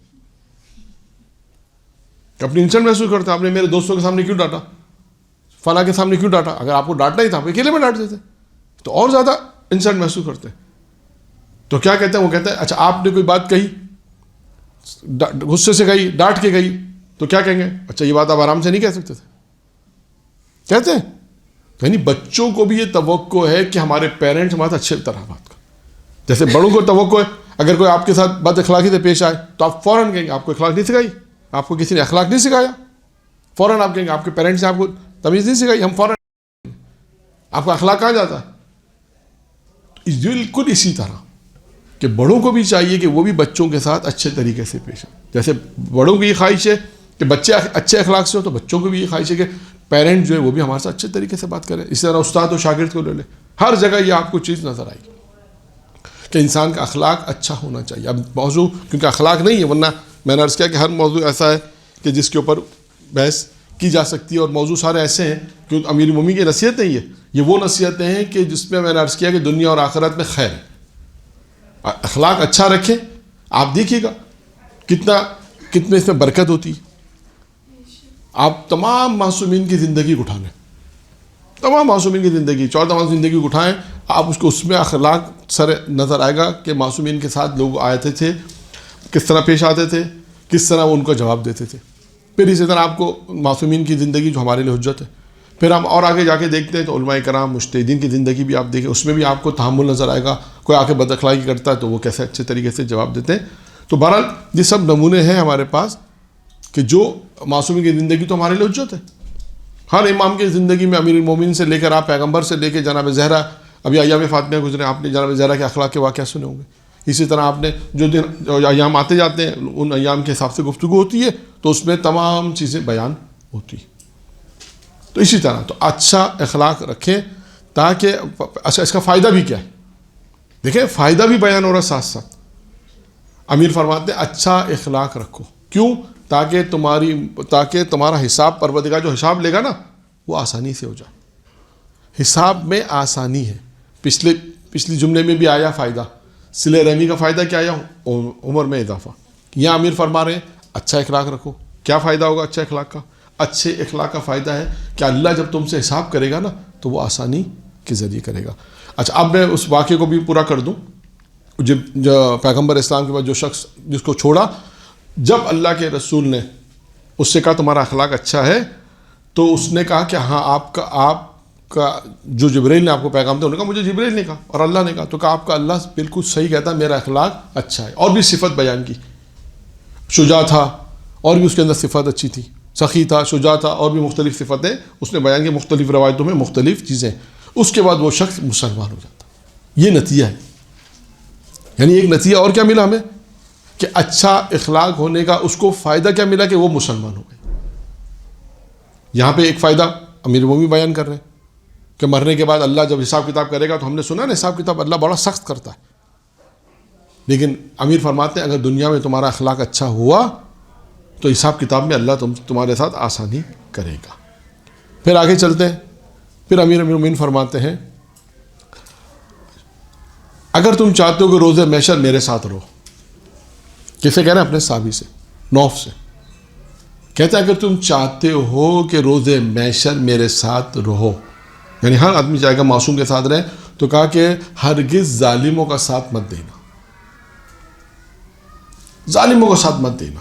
اپنی انسلٹ محسوس کرتے ہیں, آپ نے میرے دوستوں کے سامنے کیوں ڈانٹا, فلاں کے سامنے کیوں ڈانٹا. اگر آپ کو ڈانٹنا ہی تھا آپ اکیلے میں ڈانٹ دیتے تو اور زیادہ انسلٹ محسوس کرتے ہیں. تو کیا کہتے ہیں, وہ کہتے ہیں اچھا آپ نے کوئی بات کہی, غصے سے کہی, ڈانٹ کے کہی, تو کیا کہیں گے؟ اچھا یہ بات آپ آرام سے نہیں کہہ سکتے تھے, کہتے ہیں. یعنی بچوں کو بھی یہ توقع ہے کہ ہمارے پیرنٹس ہمارے اچھے طرح بات کریں. جیسے بڑوں کو توقع ہے اگر کوئی آپ کے ساتھ بد اخلاقی سے پیش آئے تو آپ فوراً کہیں گے آپ کو اخلاق نہیں سکھائی, آپ کو کسی نے اخلاق نہیں سکھایا. فوراً آپ کہیں گے آپ کے پیرنٹس نے آپ کو تمیز نہیں سکھائی, ہم فوراً آپ کا اخلاق کہاں جاتا ہے. بالکل اسی طرح کہ بڑوں کو بھی چاہیے کہ وہ بھی بچوں کے ساتھ اچھے طریقے سے پیش آئیں. جیسے بڑوں کی یہ خواہش ہے کہ بچے اچھے اخلاق سے ہو, تو بچوں کو بھی یہ خواہش ہے کہ پیرنٹ جو ہے وہ بھی ہمارے ساتھ اچھے طریقے سے بات کریں. اسی طرح استاد و شاگرد کو لے لیں, ہر جگہ یہ آپ کو چیز نظر آئے گی کہ انسان کا اخلاق اچھا ہونا چاہیے. اب موضوع کیونکہ اخلاق نہیں ہے, ورنہ میں نے عرض کیا کہ ہر موضوع ایسا ہے کہ جس کے اوپر بحث کی جا سکتی ہے, اور موضوع سارے ایسے ہیں کہ امیر المومنین کی نصیحت نہیں ہے. یہ وہ نصیحتیں ہیں کہ جس میں نے عرض کیا کہ دنیا اور آخرت میں خیر ہے. اخلاق اچھا رکھیں, آپ دیکھیے گا کتنے اس میں برکت ہوتی ہے. آپ تمام معصومین کی زندگی اٹھا لیں, تمام معصومین کی زندگی, 14 معصومین کی زندگی کو اٹھائیں, آپ اس میں اخلاق سر نظر آئے گا کہ معصومین کے ساتھ لوگ آتے تھے, کس طرح پیش آتے تھے, کس طرح وہ ان کو جواب دیتے تھے. پھر اسی طرح آپ کو معصومین کی زندگی جو ہمارے لیے حجت ہے, پھر ہم اور آگے جا کے دیکھتے ہیں تو علماء کرام مجتہدین کی زندگی بھی آپ دیکھیں, اس میں بھی آپ کو تحمل نظر آئے گا. کوئی آ کے بد اخلاقی کرتا ہے تو وہ کیسے اچھے طریقے سے جواب دیتے ہیں. تو بہرحال یہ سب نمونے ہیں ہمارے پاس کہ جو معصومین کی زندگی تو ہمارے لیے حجت ہے. ہر امام کی زندگی میں امیر المومنین سے لے کر آپ پیغمبر سے لے کے جناب زہرا, ابھی ایام فاطمہ گزرے, آپ نے جناب زہرا کے اخلاق کے واقعہ سنے ہوں گے. اسی طرح آپ نے جو ایام آتے جاتے ہیں ان ایام کے حساب سے گفتگو ہوتی ہے تو اس میں تمام چیزیں بیان ہوتی ہیں. تو اسی طرح تو اچھا اخلاق رکھیں تاکہ اچھا اس کا فائدہ بھی کیا ہے, دیکھیں فائدہ بھی بیان ہو رہا ہے ساتھ ساتھ. امیر فرماتے ہیں اچھا اخلاق رکھو, کیوں؟ تاکہ تمہارا حساب پروردگار جو حساب لے گا نا وہ آسانی سے ہو جائے. حساب میں آسانی ہے. پچھلی جملے میں بھی آیا فائدہ, صلہ رحمی کا فائدہ کیا آیا؟ عمر میں اضافہ. یہاں امیر فرما رہے ہیں اچھا اخلاق رکھو. کیا فائدہ ہوگا اچھا اخلاق کا؟ اچھے اخلاق کا فائدہ ہے کہ اللہ جب تم سے حساب کرے گا نا تو وہ آسانی کے ذریعے کرے گا. اچھا اب میں اس واقعے کو بھی پورا کر دوں. جب پیغمبر اسلام کے بعد جو شخص جس کو چھوڑا, جب اللہ کے رسول نے اس سے کہا تمہارا اخلاق اچھا ہے, تو اس نے کہا کہ ہاں آپ کا جو جبرائیل نے آپ کو پیغام دیا, انہوں نے کہا مجھے جبرائیل نے کہا اور اللہ نے کہا, تو کہا آپ کا اللہ بالکل صحیح کہتا ہے, میرا اخلاق اچھا ہے. اور بھی صفت بیان کی, شجاع تھا اور بھی اس کے اندر صفت اچھی تھی, سخی تھا, شجاع تھا, اور بھی مختلف صفتیں اس نے بیان کی مختلف روایتوں میں مختلف چیزیں. اس کے بعد وہ شخص مسلمان ہو جاتا. یہ نتیجہ ہے. یعنی ایک نتیجہ اور کیا ملا ہمیں کہ اچھا اخلاق ہونے کا اس کو فائدہ کیا ملا کہ وہ مسلمان ہو گئے. یہاں پہ ایک فائدہ امیر المومنین بیان کر رہے ہیں کہ مرنے کے بعد اللہ جب حساب کتاب کرے گا, تو ہم نے سنا نا حساب کتاب اللہ بڑا سخت کرتا ہے, لیکن امیر فرماتے ہیں اگر دنیا میں تمہارا اخلاق اچھا ہوا تو حساب کتاب میں اللہ تمہارے ساتھ آسانی کرے گا. پھر آگے چلتے ہیں پھر امیر المومنین فرماتے ہیں اگر تم چاہتے ہو کہ روز محشر میرے ساتھ رہو، کسے کہہ رہے ہیں؟ اپنے صحابی سے، نوف سے کہتے ہیں اگر تم چاہتے ہو کہ روز محشر میرے ساتھ رہو، یعنی ہر آدمی چاہے گا معصوم کے ساتھ رہے، تو کہا کہ ہرگز ظالموں کا ساتھ مت دینا، ظالموں کا ساتھ مت دینا۔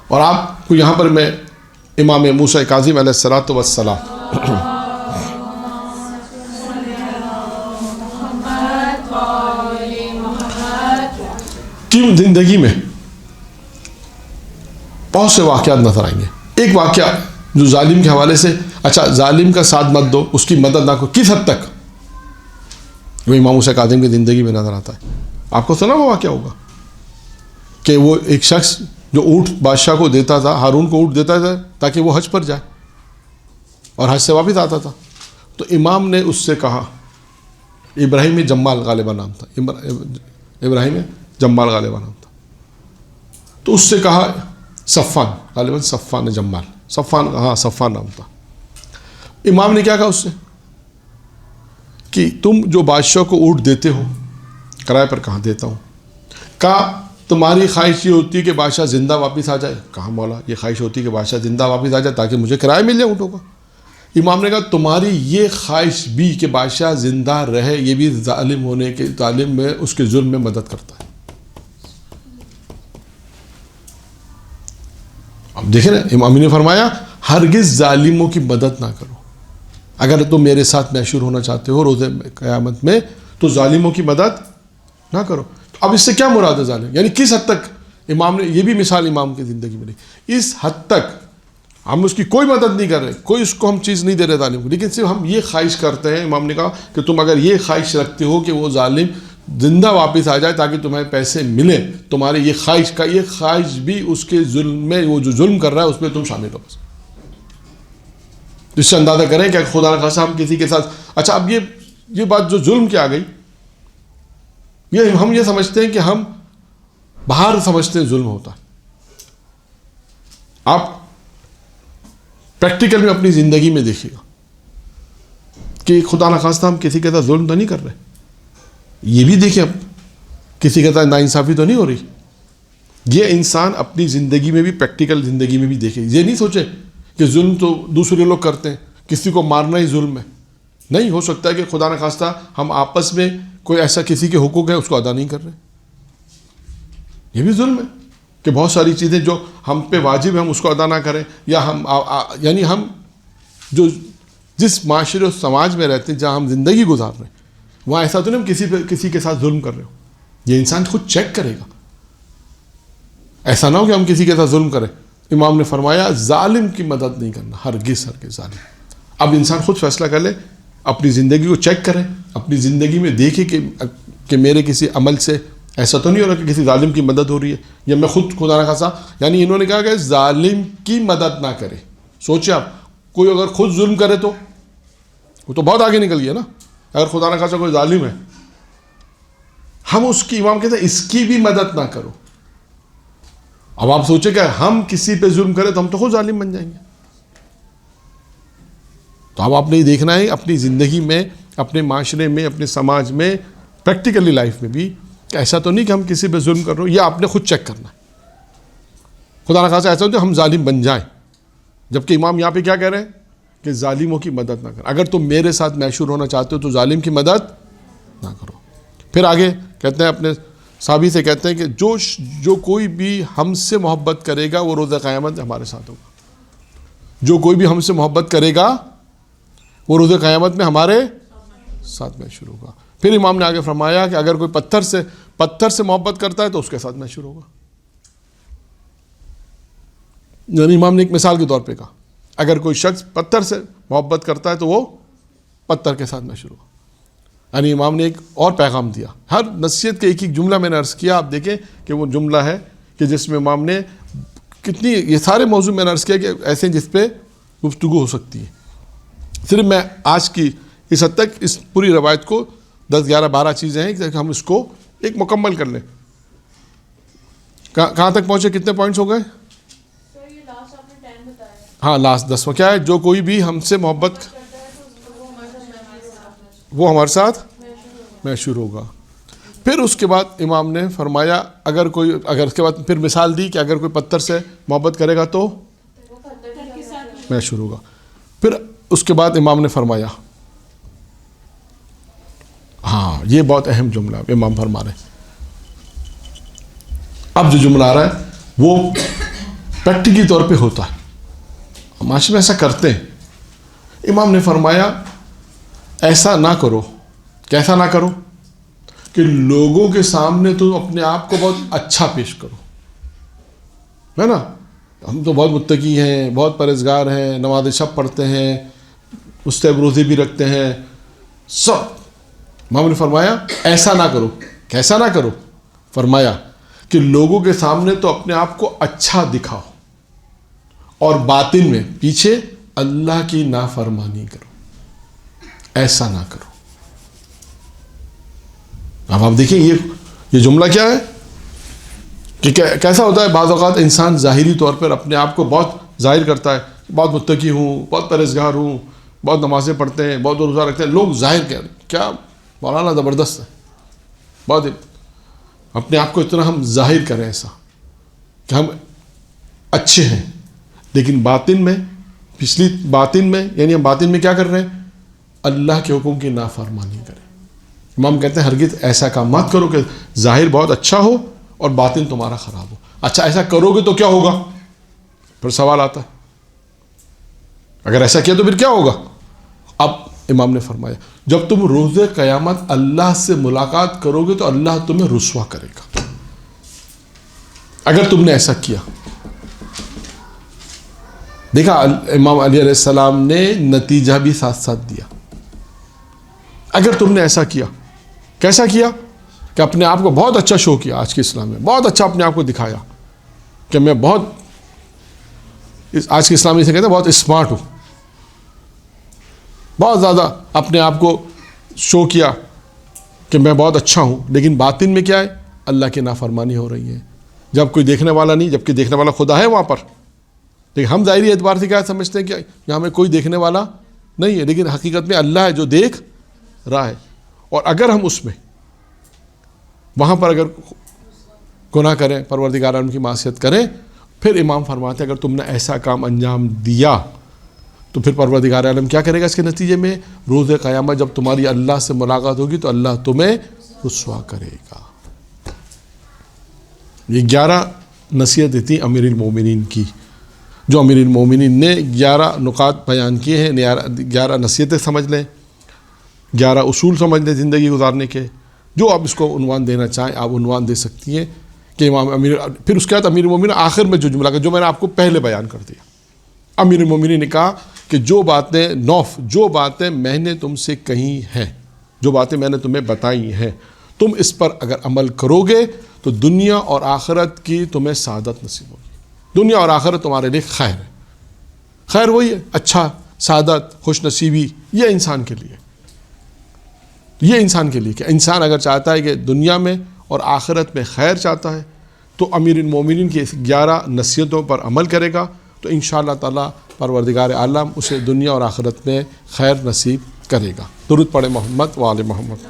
اور آپ کو یہاں پر میں امام موسیٰ کاظم علیہ الصلوۃ والسلام کی زندگی میں بہت سے واقعات نظر آئیں گے۔ ایک واقعہ جو ظالم کے حوالے سے، اچھا ظالم کا ساتھ مت دو، اس کی مدد نہ کرو، کس حد تک وہ امام موسیٰ کاظم کی زندگی میں نظر آتا ہے۔ آپ کو سنا وہ واقعہ ہوگا کہ وہ ایک شخص جو اونٹ بادشاہ کو دیتا تھا، ہارون کو اونٹ دیتا تھا تاکہ وہ حج پر جائے اور حج سے واپس آتا تھا، تو امام نے اس سے کہا، ابراہیم جمال غالبا نام تھا، ابراہیم جمال غالبا نام تھا، تو اس سے کہا صفان، غالباً صفان جمال، صفان، ہاں صفان نام تھا۔ امام نے کیا کہا اس سے کہ تم جو بادشاہ کو اونٹ دیتے ہو، کرائے پر کہاں دیتا ہوں، کہا تمہاری خواہش یہ ہوتی ہے کہ بادشاہ زندہ واپس آ جائے، کہا مولا یہ خواہش ہوتی ہے کہ بادشاہ زندہ واپس آ جائے تاکہ مجھے کرایہ مل جائے اونٹوں کا۔ امام نے کہا تمہاری یہ خواہش بھی کہ بادشاہ زندہ رہے، یہ بھی ظالم ہونے کے، ظالم میں اس کے ظلم میں مدد کرتا ہے۔ اب دیکھیں نا، امام نے فرمایا ہرگز ظالموں کی مدد نہ کرو، اگر تم میرے ساتھ محشور ہونا چاہتے ہو روز قیامت میں تو ظالموں کی مدد نہ کرو۔ اب اس سے کیا مراد ہے ظالم، یعنی کس حد تک امام نے، یہ بھی مثال امام کی زندگی میں نہیں، اس حد تک ہم اس کی کوئی مدد نہیں کر رہے، کوئی اس کو ہم چیز نہیں دے رہے ظالم کو، لیکن صرف ہم یہ خواہش کرتے ہیں۔ امام نے کہا کہ تم اگر یہ خواہش رکھتے ہو کہ وہ ظالم زندہ واپس آ جائے تاکہ تمہیں پیسے ملیں، تمہاری یہ خواہش کا، یہ خواہش بھی اس کے ظلم میں، وہ جو ظلم کر رہا ہے اس میں تم شامل ہو۔ اس سے اندازہ کریں کہ خدا نہ خواستہ ہم کسی کے ساتھ، اچھا اب یہ بات جو ظلم کی آ گئی، یہ ہم یہ سمجھتے ہیں کہ ہم باہر سمجھتے ہیں ظلم ہوتا ہے۔ آپ پریکٹیکل میں اپنی زندگی میں دیکھیے گا کہ خدا نہ خواستہ ہم کسی کے ساتھ ظلم تو نہیں کر رہے، یہ بھی دیکھیں اب کسی کے ساتھ ناانصافی تو نہیں ہو رہی۔ یہ انسان اپنی زندگی میں بھی، پریکٹیکل زندگی میں بھی دیکھے، یہ نہیں سوچے کہ ظلم تو دوسرے لوگ کرتے ہیں، کسی کو مارنا ہی ظلم ہے، نہیں، ہو سکتا ہے کہ خدا نہ خواستہ ہم آپس میں کوئی ایسا کسی کے حقوق ہے اس کو ادا نہیں کر رہے، یہ بھی ظلم ہے کہ بہت ساری چیزیں جو ہم پہ واجب ہے ہم اس کو ادا نہ کریں، یا یعنی ہم جو جس معاشرے اور سماج میں رہتے ہیں، جہاں ہم زندگی گزار رہے ہیں، وہاں ایسا تو نہیں ہم کسی کے ساتھ ظلم کر رہے ہو۔ یہ انسان خود چیک کرے گا، ایسا نہ ہو کہ ہم کسی کے ساتھ ظلم کریں۔ امام نے فرمایا ظالم کی مدد نہیں کرنا، ہرگز ظالم۔ اب انسان خود فیصلہ کر لے، اپنی زندگی کو چیک کرے، اپنی زندگی میں دیکھے کہ میرے کسی عمل سے ایسا تو نہیں ہو رہا کہ کسی ظالم کی مدد ہو رہی ہے، یا میں خود خدا نہ خواستہ، یعنی انہوں نے کہا کہ ظالم کی مدد نہ کرے۔ سوچے آپ، کوئی اگر خود ظلم کرے تو وہ تو بہت آگے نکل گیا نا۔ اگر خدا نہ خواستہ کوئی ظالم ہے، ہم اس کی، امام کہتے ہیں اس کی بھی مدد نہ کرو۔ اب آپ سوچیں کہ ہم کسی پہ ظلم کریں تو ہم تو خود ظالم بن جائیں گے۔ تو اب آپ نے یہ دیکھنا ہے اپنی زندگی میں، اپنے معاشرے میں، اپنے سماج میں، پریکٹیکلی لائف میں بھی، کہ ایسا تو نہیں کہ ہم کسی پہ ظلم کر رہے ہو، یا آپ نے خود چیک کرنا ہے۔ خدا نہ خواستہ ایسا ہوتا ہے ہم ظالم بن جائیں، جبکہ امام یہاں پہ کیا کہہ رہے ہیں کہ ظالموں کی مدد نہ کرو، اگر تم میرے ساتھ محشور ہونا چاہتے ہو تو ظالم کی مدد نہ کرو۔ پھر آگے کہتے ہیں، اپنے صحابی سے کہتے ہیں کہ جو کوئی بھی ہم سے محبت کرے گا وہ روز قیامت ہمارے ساتھ ہوگا، جو کوئی بھی ہم سے محبت کرے گا وہ روز قیامت میں ہمارے ساتھ محشور ہوگا۔ پھر امام نے آگے فرمایا کہ اگر کوئی پتھر سے محبت کرتا ہے تو اس کے ساتھ محشور ہوگا۔ یعنی امام نے ایک مثال کے طور پہ کہا، اگر کوئی شخص پتھر سے محبت کرتا ہے تو وہ پتھر کے ساتھ محشور ہوگا۔ یعنی امام نے ایک اور پیغام دیا، ہر نصیحت کے ایک جملہ میں نے عرض کیا، آپ دیکھیں کہ وہ جملہ ہے کہ جس میں امام نے کتنی، یہ سارے موضوع میں نے عرض کیا کہ ایسے جس پہ گفتگو ہو سکتی ہے۔ صرف میں آج کی اس حد تک اس پوری روایت کو 10 11 12 چیزیں ہیں کہ ہم اس کو ایک مکمل کر لیں۔ کہاں تک پہنچے، کتنے پوائنٹس ہو گئے؟ ہاں لاسٹ 10واں کیا ہے؟ جو کوئی بھی ہم سے محبت وہ ہمارے ساتھ محشور ہوگا. پھر اس کے بعد امام نے فرمایا اگر اس کے بعد پھر مثال دی کہ اگر کوئی پتھر سے محبت کرے گا تو محشور ہوگا. پھر اس کے بعد امام نے فرمایا، ہاں یہ بہت اہم جملہ امام فرما رہے ہیں. اب جو جملہ آ رہا ہے وہ پریکٹیکلی طور پہ ہوتا ہے، معاشرے میں ایسا کرتے ہیں. امام نے فرمایا ایسا نہ کرو. کیسا نہ کرو؟ کہ لوگوں کے سامنے تو اپنے آپ کو بہت اچھا پیش کرو، ہے نا. ہم تو بہت متقی ہیں، بہت پرہیزگار ہیں، نماز شب پڑھتے ہیں، مستحب روزے بھی رکھتے ہیں سب. امام نے فرمایا ایسا نہ کرو. کیسا نہ کرو؟ فرمایا کہ لوگوں کے سامنے تو اپنے آپ کو اچھا دکھاؤ اور باطن میں پیچھے اللہ کی نافرمانی کرو. ایسا نہ کرو. اب آپ دیکھیں یہ جملہ کیا ہے کہ کیسا ہوتا ہے. بعض اوقات انسان ظاہری طور پر اپنے آپ کو بہت ظاہر کرتا ہے، بہت متقی ہوں، بہت پرہیزگار ہوں، بہت نمازیں پڑھتے ہیں، بہت روزہ رکھتے ہیں. لوگ ظاہر کیا مولانا زبردست ہے، بہت اپنے آپ کو اتنا ہم ظاہر کریں ایسا کہ ہم اچھے ہیں، لیکن باطن میں یعنی ہم باطن میں کیا کر رہے ہیں؟ اللہ کے حکم کی نافرمانی کریں. امام کہتے ہیں ہرگز ایسا کام مت کرو کہ ظاہر بہت اچھا ہو اور باطن تمہارا خراب ہو. اچھا ایسا کرو گے تو کیا ہوگا؟ پھر سوال آتا ہے اگر ایسا کیا تو پھر کیا ہوگا؟ اب امام نے فرمایا جب تم روز قیامت اللہ سے ملاقات کرو گے تو اللہ تمہیں رسوا کرے گا اگر تم نے ایسا کیا. دیکھا امام علی علیہ السلام نے نتیجہ بھی ساتھ ساتھ دیا. اگر تم نے ایسا کیا، کیسا کیا؟ کہ اپنے آپ کو بہت اچھا شو کیا. آج کے اسلام میں بہت اچھا اپنے آپ کو دکھایا کہ میں آج کے اسلام میں سے کہتے ہیں بہت اسمارٹ ہوں، بہت زیادہ اپنے آپ کو شو کیا کہ میں بہت اچھا ہوں، لیکن باطن میں کیا ہے؟ اللہ کی نافرمانی ہو رہی ہے. جب کوئی دیکھنے والا نہیں، جبکہ دیکھنے والا خدا ہے وہاں پر. لیکن ہم ظاہری اعتبار سے کیا سمجھتے ہیں کہ یہاں میں کوئی دیکھنے والا نہیں ہے، لیکن حقیقت میں اللہ ہے جو دیکھ رہا ہے. اور اگر ہم اس میں وہاں پر اگر گناہ کریں، پروردگار عالم کی معصیت کریں، پھر امام فرماتے ہیں اگر تم نے ایسا کام انجام دیا تو پھر پروردگار عالم کیا کرے گا؟ اس کے نتیجے میں روز قیامت جب تمہاری اللہ سے ملاقات ہوگی تو اللہ تمہیں رسوا کرے گا. یہ 11 نصیحتیں تھیں امیر المومنین کی، جو امیر المومنین نے 11 نکات بیان کیے ہیں. 11 نصیحتیں سمجھ لیں، 11 اصول سمجھ لیں زندگی گزارنے کے. جو آپ اس کو عنوان دینا چاہیں آپ عنوان دے سکتی ہیں کہ امام پھر اس کے بعد امیر المومنین آخر میں جو جملہ جو میں نے آپ کو پہلے بیان کر دیا. امیر المومنین نے کہا کہ جو باتیں میں نے تم سے کہی ہیں، جو باتیں میں نے تمہیں بتائی ہیں، تم اس پر اگر عمل کرو گے تو دنیا اور آخرت کی تمہیں سعادت نصیب ہوگی. دنیا اور آخرت تمہارے لیے خیر ہے. خیر وہی ہے اچھا، سعادت، خوش نصیبی، یہ انسان کے لیے کہ انسان اگر چاہتا ہے کہ دنیا میں اور آخرت میں خیر چاہتا ہے تو امیر المومنین کی اس 11 نصیحتوں پر عمل کرے گا تو انشاءاللہ تعالی پروردگار عالم اسے دنیا اور آخرت میں خیر نصیب کرے گا. درود پڑھے محمد و آل محمد.